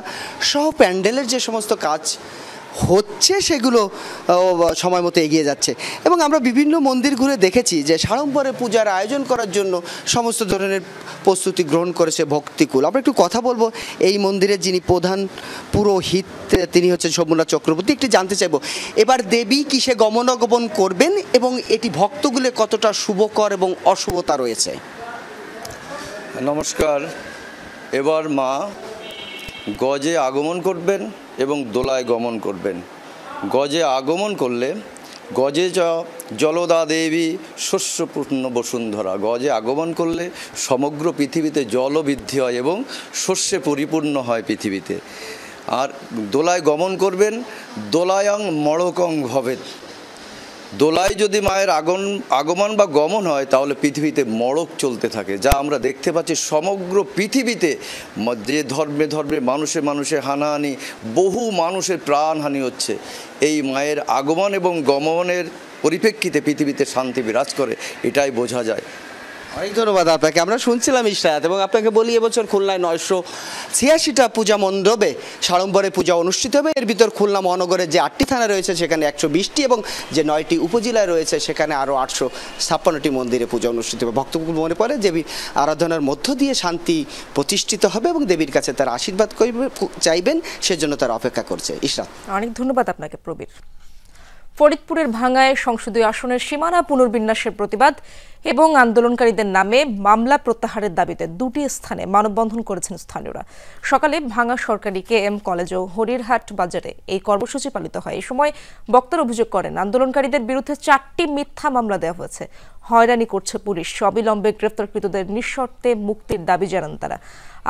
সহ প্যান্ডেলের যে সমস্ত কাজ হচ্ছে সেগুলো সময় মতো এগিয়ে যাচ্ছে এবং আমরা বিভিন্ন মন্দির ঘুরে দেখেছি যে সাড়ম্বরে পূজার আয়োজন করার জন্য সমস্ত ধরনের প্রস্তুতি গ্রহণ করেছে ভক্তিকুল। আমরা একটু কথা বলবো এই মন্দিরের যিনি প্রধান পুরোহিত, তিনি হচ্ছেন শম্ভুনাথ চক্রবর্তী। একটু জানতে চাইবো এবার দেবী কিসে গমনাগমন করবেন এবং এটি ভক্তগুলো কতটা শুভকর এবং অশুভতা রয়েছে। নমস্কার। এবার মা গজে আগমন করবেন এবং দোলায় গমন করবেন। গজে আগমন করলে গজে জলদা দেবী শস্যপূর্ণ বসুন্ধরা, গজে আগমন করলে সমগ্র পৃথিবীতে জল বৃদ্ধি হয় এবং শস্যে পরিপূর্ণ হয় পৃথিবীতে। আর দোলায় গমন করবেন, দোলায়ং মড়কং ভবেৎ। দোলায় যদি মায়ের আগমন বা গমন হয় তাহলে পৃথিবীতে মড়ক চলতে থাকে, যা আমরা দেখতে পাচ্ছি সমগ্র পৃথিবীতে। যে ধর্মে মানুষে হানাহানি, বহু মানুষের প্রাণহানি হচ্ছে। এই মায়ের আগমন এবং গমনের পরিপ্রেক্ষিতে পৃথিবীতে শান্তি বিরাজ করে, এটাই বোঝা যায়। অনেক ধন্যবাদ আপনাকে। আমরা শুনছিলাম ইশরাত এবং আপনাকে বলি এবছর খুলনায় 986টা পূজা মণ্ডপে সাড়ম্বরে পূজা অনুষ্ঠিত হবে। এর ভিতর খুলনা মহানগরের যে 8টি থানা রয়েছে সেখানে 120টি এবং যে 9টি উপজেলায় রয়েছে সেখানে আরও 856টি মন্দিরে পূজা অনুষ্ঠিত হবে। ভক্তকুল মনে পড়ে দেবীর আরাধনার মধ্য দিয়ে শান্তি প্রতিষ্ঠিত হবে এবং দেবীর কাছে তারা আশীর্বাদ চাইবেন, সেজন্য তারা অপেক্ষা করছে। ইশরাত, অনেক ধন্যবাদ আপনাকে প্রবীর। ফরিদপুরের ভাঙ্গায় সংসদীয় আসনের সীমানা পুনর্বিন্যাসের প্রতিবাদ এবং আন্দোলনকারীদের নামে মামলা প্রত্যাহারের দাবিতে 2টি স্থানে মানববন্ধন করেছেন স্থানীয়রা। সকালে ভাঙ্গা সরকারি KM কলেজ ও হরিরহাট বাজারে এই কর্মসূচি পালিত হয়। এই সময় বক্তারা অভিযোগ করেন আন্দোলনকারীদের বিরুদ্ধে 4টি মিথ্যা মামলা দেওয়া হয়েছে, হয়রানি করছে পুলিশ। অবিলম্বে গ্রেফতারকৃতদের নিঃশর্তে মুক্তির দাবি জানান তারা।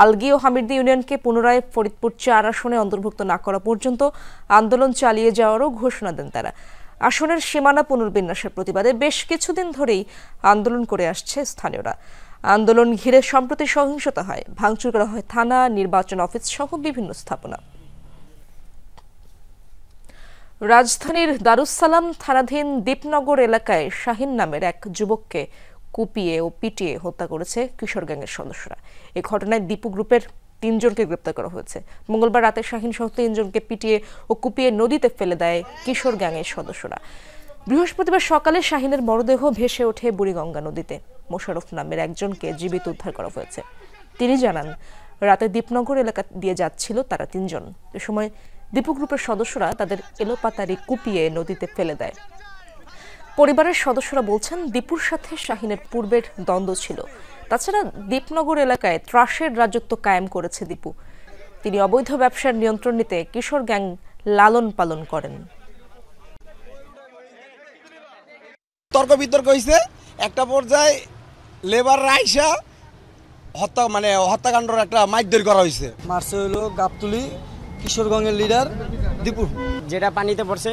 আলগি ও হামিরদি ইউনিয়নকে পুনরায় ফরিদপুর 4 আসনে অন্তর্ভুক্ত না করা পর্যন্ত আন্দোলন চালিয়ে যাওয়ারও ঘোষণা দেন তারা। আসনের সীমানা পুনর্বিন্যাসের প্রতিবাদে বেশ কিছুদিন ধরেই আন্দোলন করে আসছে স্থানীয়রা। আন্দোলন ঘিরে সম্প্রতি সহিংসতা হয়, ভাঙচুর করা হয় থানা, নির্বাচন অফিস সহ বিভিন্ন স্থাপনা। রাজধানীর দারুসালাম থানাধীন দীপনগর এলাকায় শাহিন নামের এক যুবককে কুপিয়ে ও পিটিয়ে হত্যা করেছে কিশোর গ্যাংয়ের সদস্যরা। এই ঘটনায় দীপু গ্রুপের 3 জনকে গ্রেপ্তার করা হয়েছে। মঙ্গলবার রাতে শাহিন সহ 3 জনকে পিটিয়ে ও কুপিয়ে নদীতে ফেলে দেয় কিশোর গ্যাংয়ের সদস্যরা। বৃহস্পতিবার সকালে শাহিনের মরদেহ ভেসে ওঠে বুড়িগঙ্গা নদীতে। মোশাররফ নামের একজনকে জীবিত উদ্ধার করা হয়েছে। তিনি জানান, রাতে দীপনগর এলাকা দিয়ে যাচ্ছিল তারা 3 জন। এ সময় দীপু গ্রুপের সদস্যরা তাদের এলোপাতাড়ি কুপিয়ে নদীতে ফেলে দেয়। পরিবারের সদস্যরা বলছেন, দীপুর সাথে শাহিনের পূর্বের দ্বন্দ্ব ছিল। তাছাড়া দীপনগর এলাকায় ত্রাসের রাজত্ব কায়েম করেছে দীপু। তিনি অবৈধ ব্যবসার নিয়ন্ত্রণ নিতে কিশোর গ্যাং লালন পালন করেন। তর্ক বিতর্ক হয়েছে, একটা পর্যায়ে লেবার রাইসা হত্যাকাণ্ডের একটা মাইকদের করা হয়েছে। মারছে হইলো গাবতুলি কিশোরগঞ্জের লিডার দীপু। যেটা পানিতে পড়ছে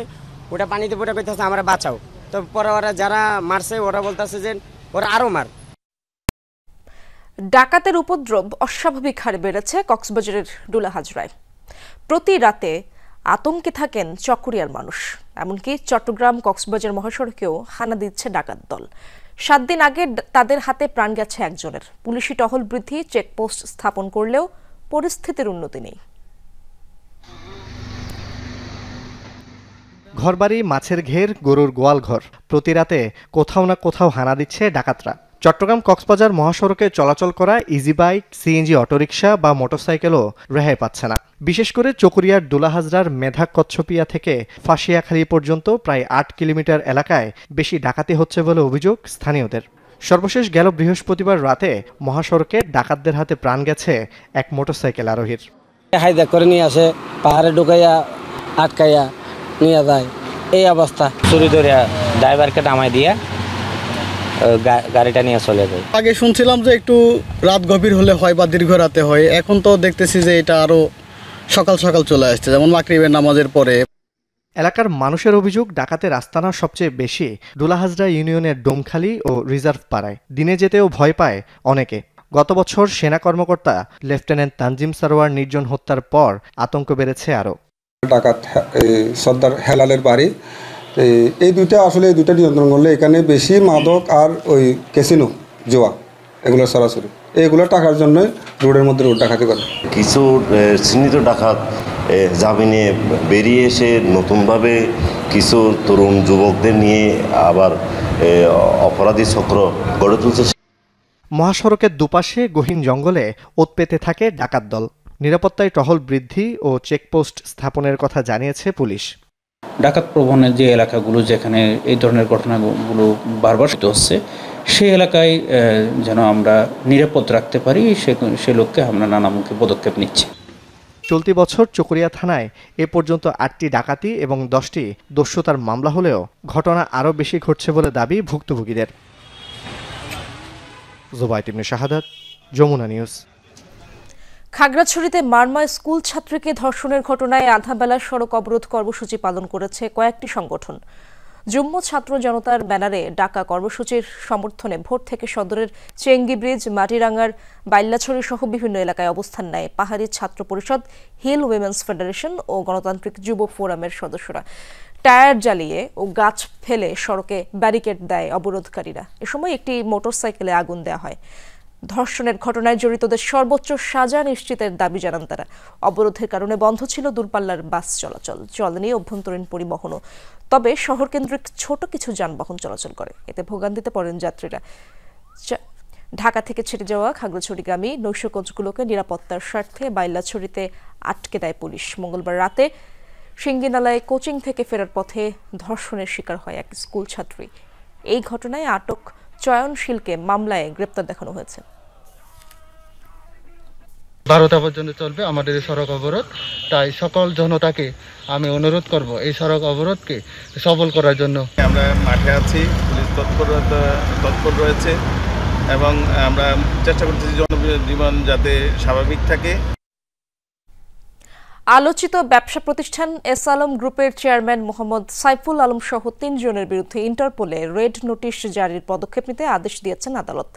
ওটা পানিতে পড়ে কইতেছে আমরা বাঁচাও, তো পরে ওরা যারা মারছে ওরা বলতেছে যে ওরা আরো মার। ডাকাতের উপদ্রব অস্বাভাবিক হারে বেড়েছে কক্সবাজারের ডুলাহাজরায়। প্রতি রাতে আতঙ্কে থাকেন চকরিয়ার মানুষ। এমনকি চট্টগ্রাম কক্সবাজার মহাসড়কেও হানা দিচ্ছে ডাকাত দল। 7 দিন আগে তাদের হাতে প্রাণ গেছে একজনের। পুলিশি টহল বৃদ্ধি, চেকপোস্ট স্থাপন করলেও পরিস্থিতির উন্নতি নেই। ঘরবাড়ি, মাছের ঘের, গরুর গোয়াল ঘর, প্রতি রাতে কোথাও না কোথাও হানা দিচ্ছে ডাকাতরা। চট্টগ্রাম কক্সবাজার মহাসড়কে চলাচল করা ইজি বাইক, সিএনজি অটোরিকশা বা মোটরসাইকেলও রেহাই পাচ্ছে না। বিশেষ করে চকরিয়ার ডুলাহাজরার মেধা কচ্ছপিয়া থেকে ফাঁসিয়াখালী পর্যন্ত প্রায় 8 কিলোমিটার এলাকায় বেশি ডাকাতি হচ্ছে বলে অভিযোগ স্থানীয়দের। সর্বশেষ গেল বৃহস্পতিবার রাতে মহাসড়কে ডাকাতদের হাতে প্রাণ গেছে এক মোটরসাইকেল আরোহীর। হাইজ্যাক করে নিয়ে আসে, পাহাড়ে ঢুকাইয়া আটকাইয়া নিয়ে যায়, এই অবস্থা। চুরি ধরে ড্রাইভারকে নামাই দিয়ে গাড়িটা নিয়ে চলে যায়। আগে শুনছিলাম যে একটু রাত গভীর হলে হয় বা দীর্ঘ রাতে হয়, এখন তো দেখতেছি যে এটা আরো সকাল সকাল চলে আসছে, যেমন মাগরিবের নামাজের পরে। এলাকার মানুষের অভিযোগ, ডাকাতের আস্তানা সবচেয়ে বেশি ডুলাহাজরা ইউনিয়নের ডোমখালি ও রিজার্ভ পাড়ায়। দিনে যেতেও ভয় পায় অনেকে। গত বছর সেনা কর্মকর্তা লেফটেন্যান্ট তানজিম সারোয়ার নির্জন হত্যার পর আতঙ্ক বেড়েছে আরও। ডাকাত সর্দার হেলালের বাড়ি, এই দুইটা নিয়ন্ত্রণ করলে এখানে বেশি মাদক আর ওই ক্যাসিনো, জোয়া, এগুলো সরাসরি এগুলো টাকার জন্য রোডের মধ্যে রোড ডাকাতি করে। কিছু চিহ্নিত ডাকাত জামিনে বেরিয়ে এসে নতুনভাবে কিছু তরুণ যুবকদের নিয়ে আবার অপরাধী চক্র গড়ে তুলছে। মহাসড়কের দুপাশে গহীন জঙ্গলে ওত পেতে থাকে ডাকাত দল। নিরাপত্তায় টহল বৃদ্ধি ও চেকপোস্ট স্থাপনের কথা জানিয়েছে পুলিশ। ডাকাত প্রবণের যে এলাকাগুলো যেখানে এই ধরনের ঘটনাগুলো বারবার হচ্ছে, সেই এলাকায় যেন আমরা নিরাপদ রাখতে পারি, সে লক্ষ্যে আমরা নানামুখী পদক্ষেপ নিচ্ছি। চলতি বছর চকরিয়া থানায় এ পর্যন্ত 8টি ডাকাতি এবং 10টি দস্যুতার মামলা হলেও ঘটনা আরও বেশি ঘটছে বলে দাবি ভুক্তভোগীদের। জুবাইর ইবনে শাহাদাত, যমুনা নিউজ। খাগড়াছড়িতে মারমা স্কুল ছাত্রীকে ধর্ষণের ঘটনায় আধাবেলা সড়ক অবরোধ কর্মসূচি পালন করেছে কয়েকটি সংগঠন। যুগ্ম ছাত্র জনতার ব্যানারে ডাকা কর্মসূচির সমর্থনে ভোর থেকে সদরের চেঙ্গি ব্রিজ, মাটিরাঙ্গার বাইল্লাছড়ি সহ বিভিন্ন এলাকায় অবস্থান নেয় পাহাড়ি ছাত্র পরিষদ, হিল উইমেন্স ফেডারেশন ও গণতান্ত্রিক যুব ফোরামের সদস্যরা। টায়ার জ্বালিয়ে ও গাছ ফেলে সড়কে ব্যারিকেড দেয় অবরোধকারীরা। এ সময় একটি মোটরসাইকেলে আগুন দেওয়া হয়। ধর্ষণের ঘটনায় জড়িতদের সর্বোচ্চ সাজা নিশ্চিতের দাবি জানান তারা। অবরোধের কারণে বন্ধ ছিল দূরপাল্লার বাস চলাচল, চলেনি অভ্যন্তরীণ পরিবহনও। তবে শহরকেন্দ্রিক ছোট কিছু যানবাহন চলাচল করে, এতে ভোগান্তিতে পড়েন যাত্রীরা। ঢাকা থেকে ছেড়ে যাওয়া খাগড়াছড়িগামী নৈশকোচগুলোকে নিরাপত্তার স্বার্থে বাইল্লাছড়িতে আটকে দেয় পুলিশ। মঙ্গলবার রাতে সিঙ্গিনালায় কোচিং থেকে ফেরার পথে ধর্ষণের শিকার হয় এক স্কুল ছাত্রী। এই ঘটনায় আটক চয়নশীলকে মামলায় গ্রেপ্তার দেখানো হয়েছে। 12টা পর্যন্ত চলবে আমাদের এই সড়ক অবরোধ। তাই সকল জনতাকে আমি অনুরোধ করব এই সড়ক অবরোধকে সফল করার জন্য। আমরা মাঠে আছি, পুলিশ তৎপর রয়েছে এবং আমরা চেষ্টা করতেছি জনজীবন যাতে স্বাভাবিক থাকে। আলোচিত ব্যবসা প্রতিষ্ঠান এস আলম গ্রুপের চেয়ারম্যান মোহাম্মদ সাইফুল আলম সহ 3 জনের বিরুদ্ধে ইন্টারপোলে রেড নোটিশ জারির পদক্ষেপ নিতে আদেশ দিয়েছেন আদালত।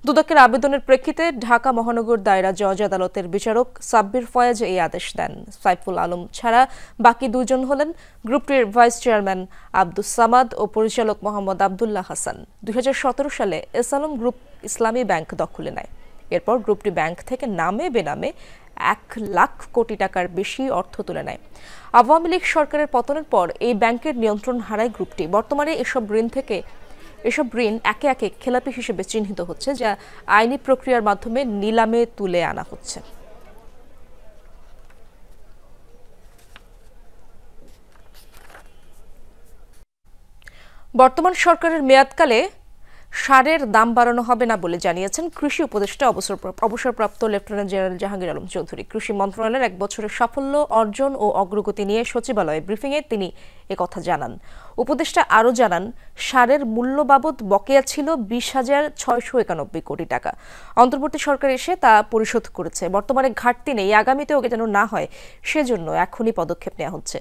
দুদকের আবেদনের প্রেক্ষিতে ঢাকা মহানগর দায়রা জজ আদালতের বিচারক সাব্বির ফয়েজ এই আদেশ দেন। সাইফুল আলম ছাড়া বাকি 2 জন হলেন গ্রুপটির ভাইস চেয়ারম্যান আব্দুস সামাদ ও পরিচালক মোহাম্মদ আবদুল্লাহ হাসান। 2017 সালে এস আলম গ্রুপ ইসলামী ব্যাংক দখলে নেয়। এরপর গ্রুপটি ব্যাংক থেকে নামে বেনামে 1,00,000 কোটি টাকার বেশি অর্থ তুলে নেয়। আওয়ামী লীগ সরকারের পতনের পর এই ব্যাংকের নিয়ন্ত্রণ হারায় গ্রুপটি। বর্তমানে এসব ঋণ একে একে খেলাপি হিসেবে চিহ্নিত হচ্ছে, যা আইনি প্রক্রিয়ার মাধ্যমে নিলামে তুলে আনা হচ্ছে। বর্তমান সরকারের মেয়াদকালে সারের দাম বাড়ানো হবে না বলে জানিয়েছেন কৃষি উপদেষ্টা অবসরপ্রাপ্ত লেফটেন্যান্ট জেনারেল জাহাঙ্গীর আলম চৌধুরী। কৃষি মন্ত্রণালয়ের 1 বছরের সাফল্য অর্জন ও অগ্রগতি নিয়ে সচিবালয়ে ব্রিফিংয়ে তিনি একথা জানান। উপদেষ্টা আরও জানান, সারের মূল্য বাবদ বকেয়া ছিল 20,691 কোটি টাকা। অন্তর্বর্তী সরকার এসে তা পরিশোধ করেছে। বর্তমানে ঘাটতি নেই, আগামীতেও যেন না হয় সেজন্য এখনই পদক্ষেপ নেওয়া হচ্ছে।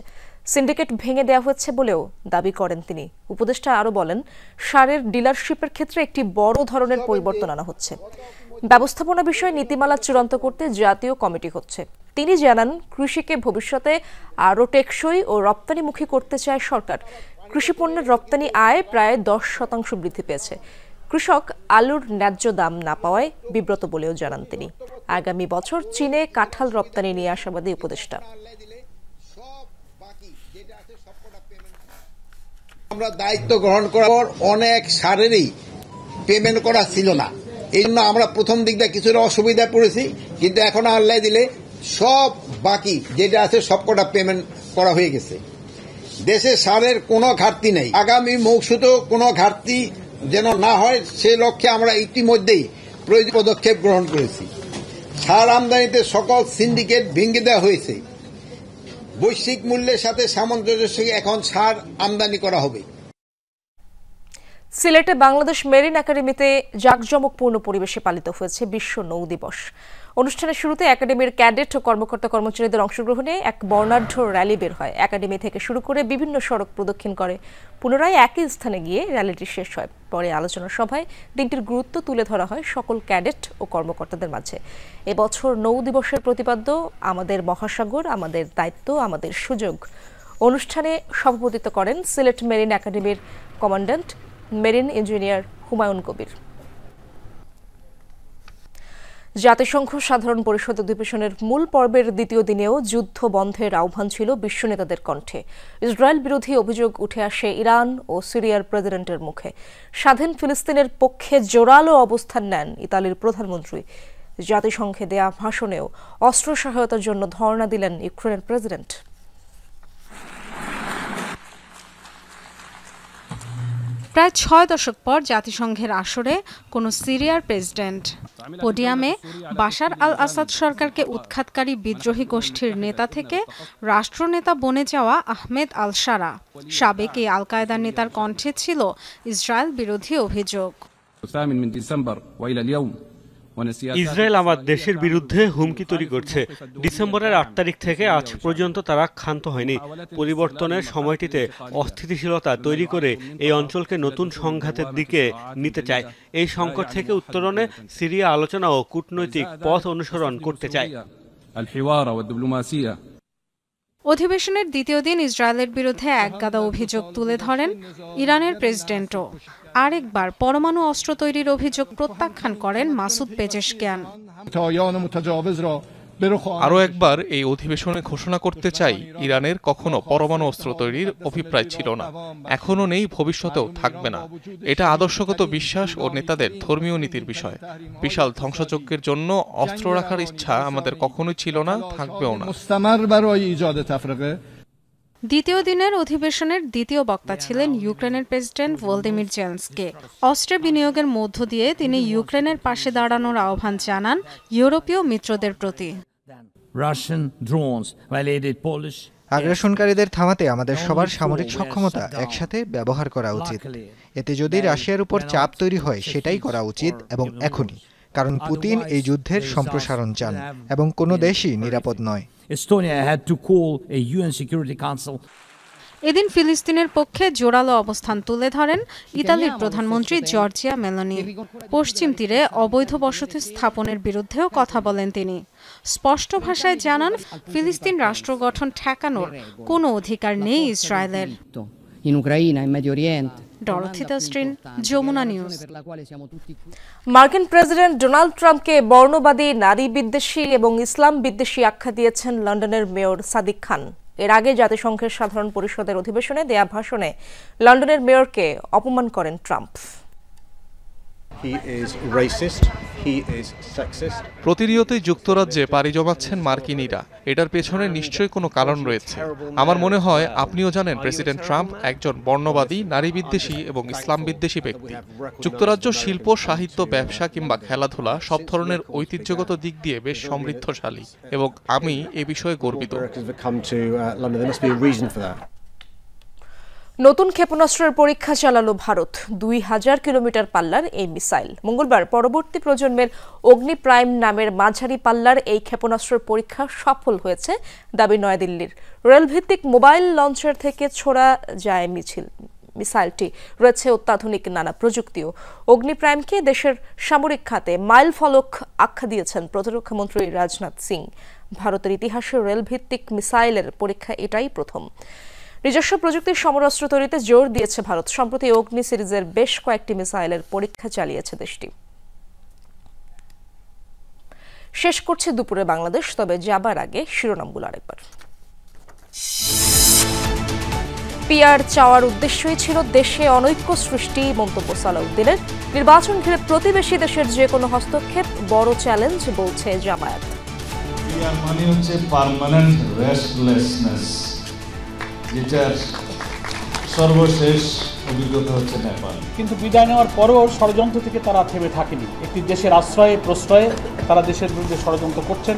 সিন্ডিকেট ভেঙে দেওয়া হয়েছে বলেও দাবি করেন তিনি। উপদেষ্টা আরও বলেন, সারের ডিলারশিপের ক্ষেত্রে একটি বড় ধরনের পরিবর্তন আনা হচ্ছে। ব্যবস্থাপনা বিষয়ে নীতিমালা চূড়ান্ত করতে জাতীয় কমিটি হচ্ছে। তিনি জানান, কৃষিকে ভবিষ্যতে আরও টেকসই ও রপ্তানিমুখী করতে চায় সরকার। কৃষি পণ্যের রপ্তানি আয় প্রায় 10% বৃদ্ধি পেয়েছে। কৃষক আলুর ন্যায্য দাম না পাওয়ায় বিব্রত বলেও জানান তিনি। আগামী বছর চীনে কাঁঠাল রপ্তানি নিয়ে আশাবাদী উপদেষ্টা। আমরা দায়িত্ব গ্রহণ করার পর অনেক সারেরই পেমেন্ট করা ছিল না, এই জন্য আমরা প্রথম দিকটা কিছুটা অসুবিধায় পড়েছি, কিন্তু এখন আল্লাহ দিলে সব বাকি যেটা আছে সবকটা পেমেন্ট করা হয়ে গেছে। দেশে সারের কোনো ঘাটতি নেই, আগামী মৌসুমেও কোনো ঘাটতি যেন না হয় সে লক্ষ্যে আমরা ইতিমধ্যেই প্রয়োজনীয় পদক্ষেপ গ্রহণ করেছি। সার আমদানিতে সকল সিন্ডিকেট ভেঙে দেওয়া হয়েছে। বৈশ্বিক মূল্যের সাথে সামঞ্জস্য এখন সার আমদানি করা হবে। সিলেটে বাংলাদেশ মেরিন একাডেমিতে জাঁকজমকপূর্ণ পরিবেশে পালিত হয়েছে বিশ্ব নৌ দিবস। অনুষ্ঠানের শুরুতে একাডেমির ক্যাডেট ও কর্মকর্তা কর্মচারীদের অংশগ্রহণে এক বর্ণাঢ্য র্যালি বের হয়। একাডেমি থেকে শুরু করে বিভিন্ন সড়ক প্রদক্ষিণ করে পুনরায় একই স্থানে গিয়ে র্যালিটি শেষ হয়। পরে আলোচনা সভায় দিনটির গুরুত্ব তুলে ধরা হয় সকল ক্যাডেট ও কর্মকর্তাদের মাঝে। এবছর নৌ দিবসের প্রতিপাদ্য আমাদের মহাসাগর, আমাদের দায়িত্ব, আমাদের সুযোগ। অনুষ্ঠানে সভাপতিত্ব করেন সিলেট মেরিন একাডেমির commandant marine engineer Humayun Kabir. জাতিসংঘ সাধারণ পরিষদ অধিবেশনের মূল পর্বের দ্বিতীয় দিনেও যুদ্ধ বন্ধের আহ্বান ছিল বিশ্ব নেতাদের কণ্ঠে। ইসরায়েল বিরোধী অভিযোগ উঠে আসে ইরান ও সিরিয়ার প্রেসিডেন্টের মুখে। স্বাধীন ফিলিস্তিনের পক্ষে জোরালো অবস্থান নেন ইতালির প্রধানমন্ত্রী। জাতিসংঘে দেয়া ভাষণেও অস্ত্র সহায়তার জন্য ধর্ণা দিলেন ইউক্রেনের প্রেসিডেন্ট। প্রায় 6 দশক পর জাতিসংঘের আসরে কোনো সিরিয়ার প্রেসিডেন্ট। পোডিয়ামে বাশার আল আসাদ সরকারকে উৎখাতকারী বিদ্রোহী গোষ্ঠীর নেতা থেকে রাষ্ট্রনেতা বনে যাওয়া আহমেদ আল শারা। সাবেক এই আল কায়েদার নেতার কণ্ঠে ছিল ইসরায়েল বিরোধী অভিযোগ। ইসরায়েল আমার দেশের বিরুদ্ধে হুমকি তৈরি করছে। ডিসেম্বরের 8 তারিখ থেকে আজ পর্যন্ত তারা ক্ষান্ত হয়নি। পরিবর্তনের সময়টিতে অস্থিতিশীলতা তৈরি করে এই অঞ্চলকে নতুন সংঘাতের দিকে নিতে চায়। এই সংকট থেকে উত্তরণে সিরিয়া আলোচনা ও কূটনৈতিক পথ অনুসরণ করতে চায়। অধিবেশনের দ্বিতীয় দিন ইসরায়েলের বিরুদ্ধে একগাদা অভিযোগ তুলে ধরেন ইরানের প্রেসিডেন্টও। আরেকবার পরমাণু অস্ত্র তৈরির অভিযোগ প্রত্যাখ্যান করেন মাসুদ পেজেশকিয়ান। আরও একবার এই অধিবেশনে ঘোষণা করতে চাই, ইরানের কখনো পরমাণু অস্ত্র তৈরির অভিপ্রায় ছিল না, এখনো নেই, ভবিষ্যতেও থাকবে না। এটা আদর্শগত বিশ্বাস ও নেতাদের ধর্মীয় নীতির বিষয়। বিশাল ধ্বংসযজ্ঞের জন্য অস্ত্র রাখার ইচ্ছা আমাদের কখনোই ছিল না, থাকবেও না। দ্বিতীয় দিনের অধিবেশনের দ্বিতীয় বক্তা ছিলেন ইউক্রেনের প্রেসিডেন্ট ভলোদিমির জেলেনস্কি। অস্ত্র বিনিয়োগের মধ্য দিয়ে তিনি ইউক্রেনের পাশে দাঁড়ানোর আহ্বান জানান ইউরোপীয় মিত্রদের প্রতি। আগ্রাসনকারীদের থামাতে আমাদের সবার সামরিক সক্ষমতা একসাথে ব্যবহার করা উচিত। এতে যদি রাশিয়ার উপর চাপ তৈরি হয় সেটাই করা উচিত এবং এখনই, কারণ পুতিন এই যুদ্ধের সম্প্রসারণ চান এবং কোনো দেশই নিরাপদ নয়। এদিন ফিলিস্তিনের পক্ষে জোরালো অবস্থান তুলে ধরেন ইতালির প্রধানমন্ত্রী জর্জিয়া মেলোনি। পশ্চিম তীরে অবৈধ বসতি স্থাপনের বিরুদ্ধেও কথা বলেন তিনি। স্পষ্ট ভাষায় জানান, ফিলিস্তিন রাষ্ট্র গঠন ঠেকানোর কোনো অধিকার নেই ইসরায়েলের। in Ucraina, in Medio Oriente. Dorothy তাস্ট্রিন, যমুনা নিউজ। মার্কিন প্রেসিডেন্ট ডোনাল্ড ট্রাম্পকে বর্ণবাদী, নারী বিদ্বেষী এবং ইসলাম বিদ্বেষী আখ্যা দিয়েছেন লন্ডনের মেয়র সাদিক খান। এর আগে জাতিসংঘের সাধারণ পরিষদের অধিবেশনে দেয়া ভাষণে লন্ডনের মেয়রকে অপমান করেন ট্রাম্প। প্রতিনিয়তই যুক্তরাজ্যে পাড়ি জমাচ্ছেন মার্কিনীরা। এটার পেছনে নিশ্চয়ই কোনো কারণ রয়েছে। আমার মনে হয় আপনিও জানেন প্রেসিডেন্ট ট্রাম্প একজন বর্ণবাদী, নারী বিদ্বেষী এবং ইসলাম বিদ্বেষী ব্যক্তি। যুক্তরাজ্য শিল্প, সাহিত্য, ব্যবসা কিংবা খেলাধুলা সব ধরনের ঐতিহ্যগত দিক দিয়ে বেশ সমৃদ্ধশালী এবং আমি এ বিষয়ে গর্বিত। নতুন ক্ষেপণাস্ত্রের পরীক্ষা চালালো ভারত। 2000 কিলোমিটার পাল্লার এই মিসাইল। মঙ্গলবার পরবর্তী প্রজন্মের অগ্নি প্রাইম নামের মাঝারি পাল্লার এই ক্ষেপণাস্ত্রের পরীক্ষা সফল হয়েছে দাবি নয়াদিল্লির। রেলভিত্তিক মোবাইল লঞ্চার থেকে ছোড়া যায় মিসাইলটি রয়েছে অত্যাধুনিক নানা প্রযুক্তিও। অগ্নি প্রাইমকে দেশের সামরিক খাতে মাইল ফলক আখ্যা দিয়েছেন প্রতিরক্ষামন্ত্রী রাজনাথ সিং। ভারতের ইতিহাসে রেলভিত্তিক মিসাইলের পরীক্ষা এটাই প্রথম। নিজস্ব প্রযুক্তির সমরাস্ত্র তৈরিতে জোর দিয়েছে ভারত। সম্প্রতি অগ্নি সিরিজের বেশ কয়েকটি মিসাইলের পরীক্ষা চালিয়েছে দেশটি। শেষ করছে দুপুরে বাংলাদেশ, তবে যাবার আগে শিরোনামগুলো আরেকবার। পিআর চাওয়ার উদ্দেশ্যই ছিল দেশে অনৈক্য সৃষ্টি, মন্তব্য সালাউদ্দিনের। নির্বাচন ঘিরে প্রতিবেশী দেশের যে কোনো হস্তক্ষেপ বড় চ্যালেঞ্জ, বলছে জামায়াত। পিআর মানে হচ্ছে পার্মানেন্ট রেস্টলেসনেস, যেটার সর্বশেষ অভিজ্ঞতা হচ্ছে নেপাল। কিন্তু বিদায় নেওয়ার পরেও ষড়যন্ত্র থেকে তারা থেমে থাকেনি। একটি দেশের আশ্রয়ে প্রশ্রয়ে তারা দেশের বিরুদ্ধে ষড়যন্ত্র করছেন।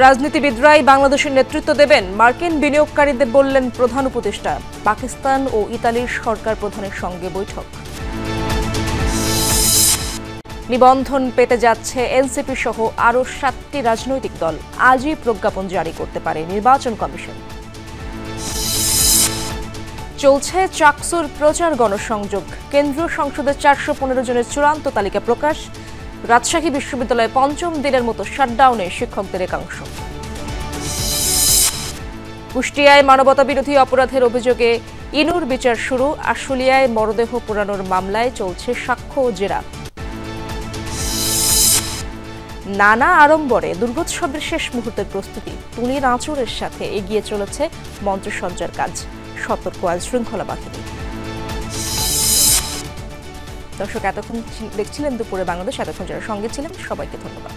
রাজনীতিবিদরাই বাংলাদেশের নেতৃত্ব দেবেন, মার্কিন বিনিয়োগকারীদের বললেন প্রধান উপদেষ্টা। পাকিস্তান ও ইতালির সরকার প্রধানের সঙ্গে বৈঠক। নিবন্ধন পেতে যাচ্ছে এনসিপি সহ আরও 7টি রাজনৈতিক দল। আজই প্রজ্ঞাপন জারি করতে পারে নির্বাচন কমিশন। চলছে চাকসুর প্রচার গণসংযোগ। কেন্দ্রীয় সংসদের 415 জনের চূড়ান্ত তালিকা প্রকাশ। রাজশাহী বিশ্ববিদ্যালয়ে 5ম দিনের মতো শাটডাউনে শিক্ষকদের একাংশ। কুষ্টিয়ায় মানবতা বিরোধী অপরাধের অভিযোগে ইনুর বিচার শুরু। আশুলিয়ায় মরদেহ পোড়ানোর মামলায় চলছে সাক্ষ্য ও জেরা। নানা আড়ম্বরে দুর্গোৎসবের শেষ মুহূর্তের প্রস্তুতি। তুলির আঁচড়ের সাথে এগিয়ে চলেছে মঞ্চসজ্জার কাজ। সতর্ক আইন শৃঙ্খলা বাহিনী। দর্শক, এতক্ষণ দেখছিলেন দুপুরে বাংলাদেশ। এতক্ষণ যারা সঙ্গে ছিলেন সবাইকে ধন্যবাদ।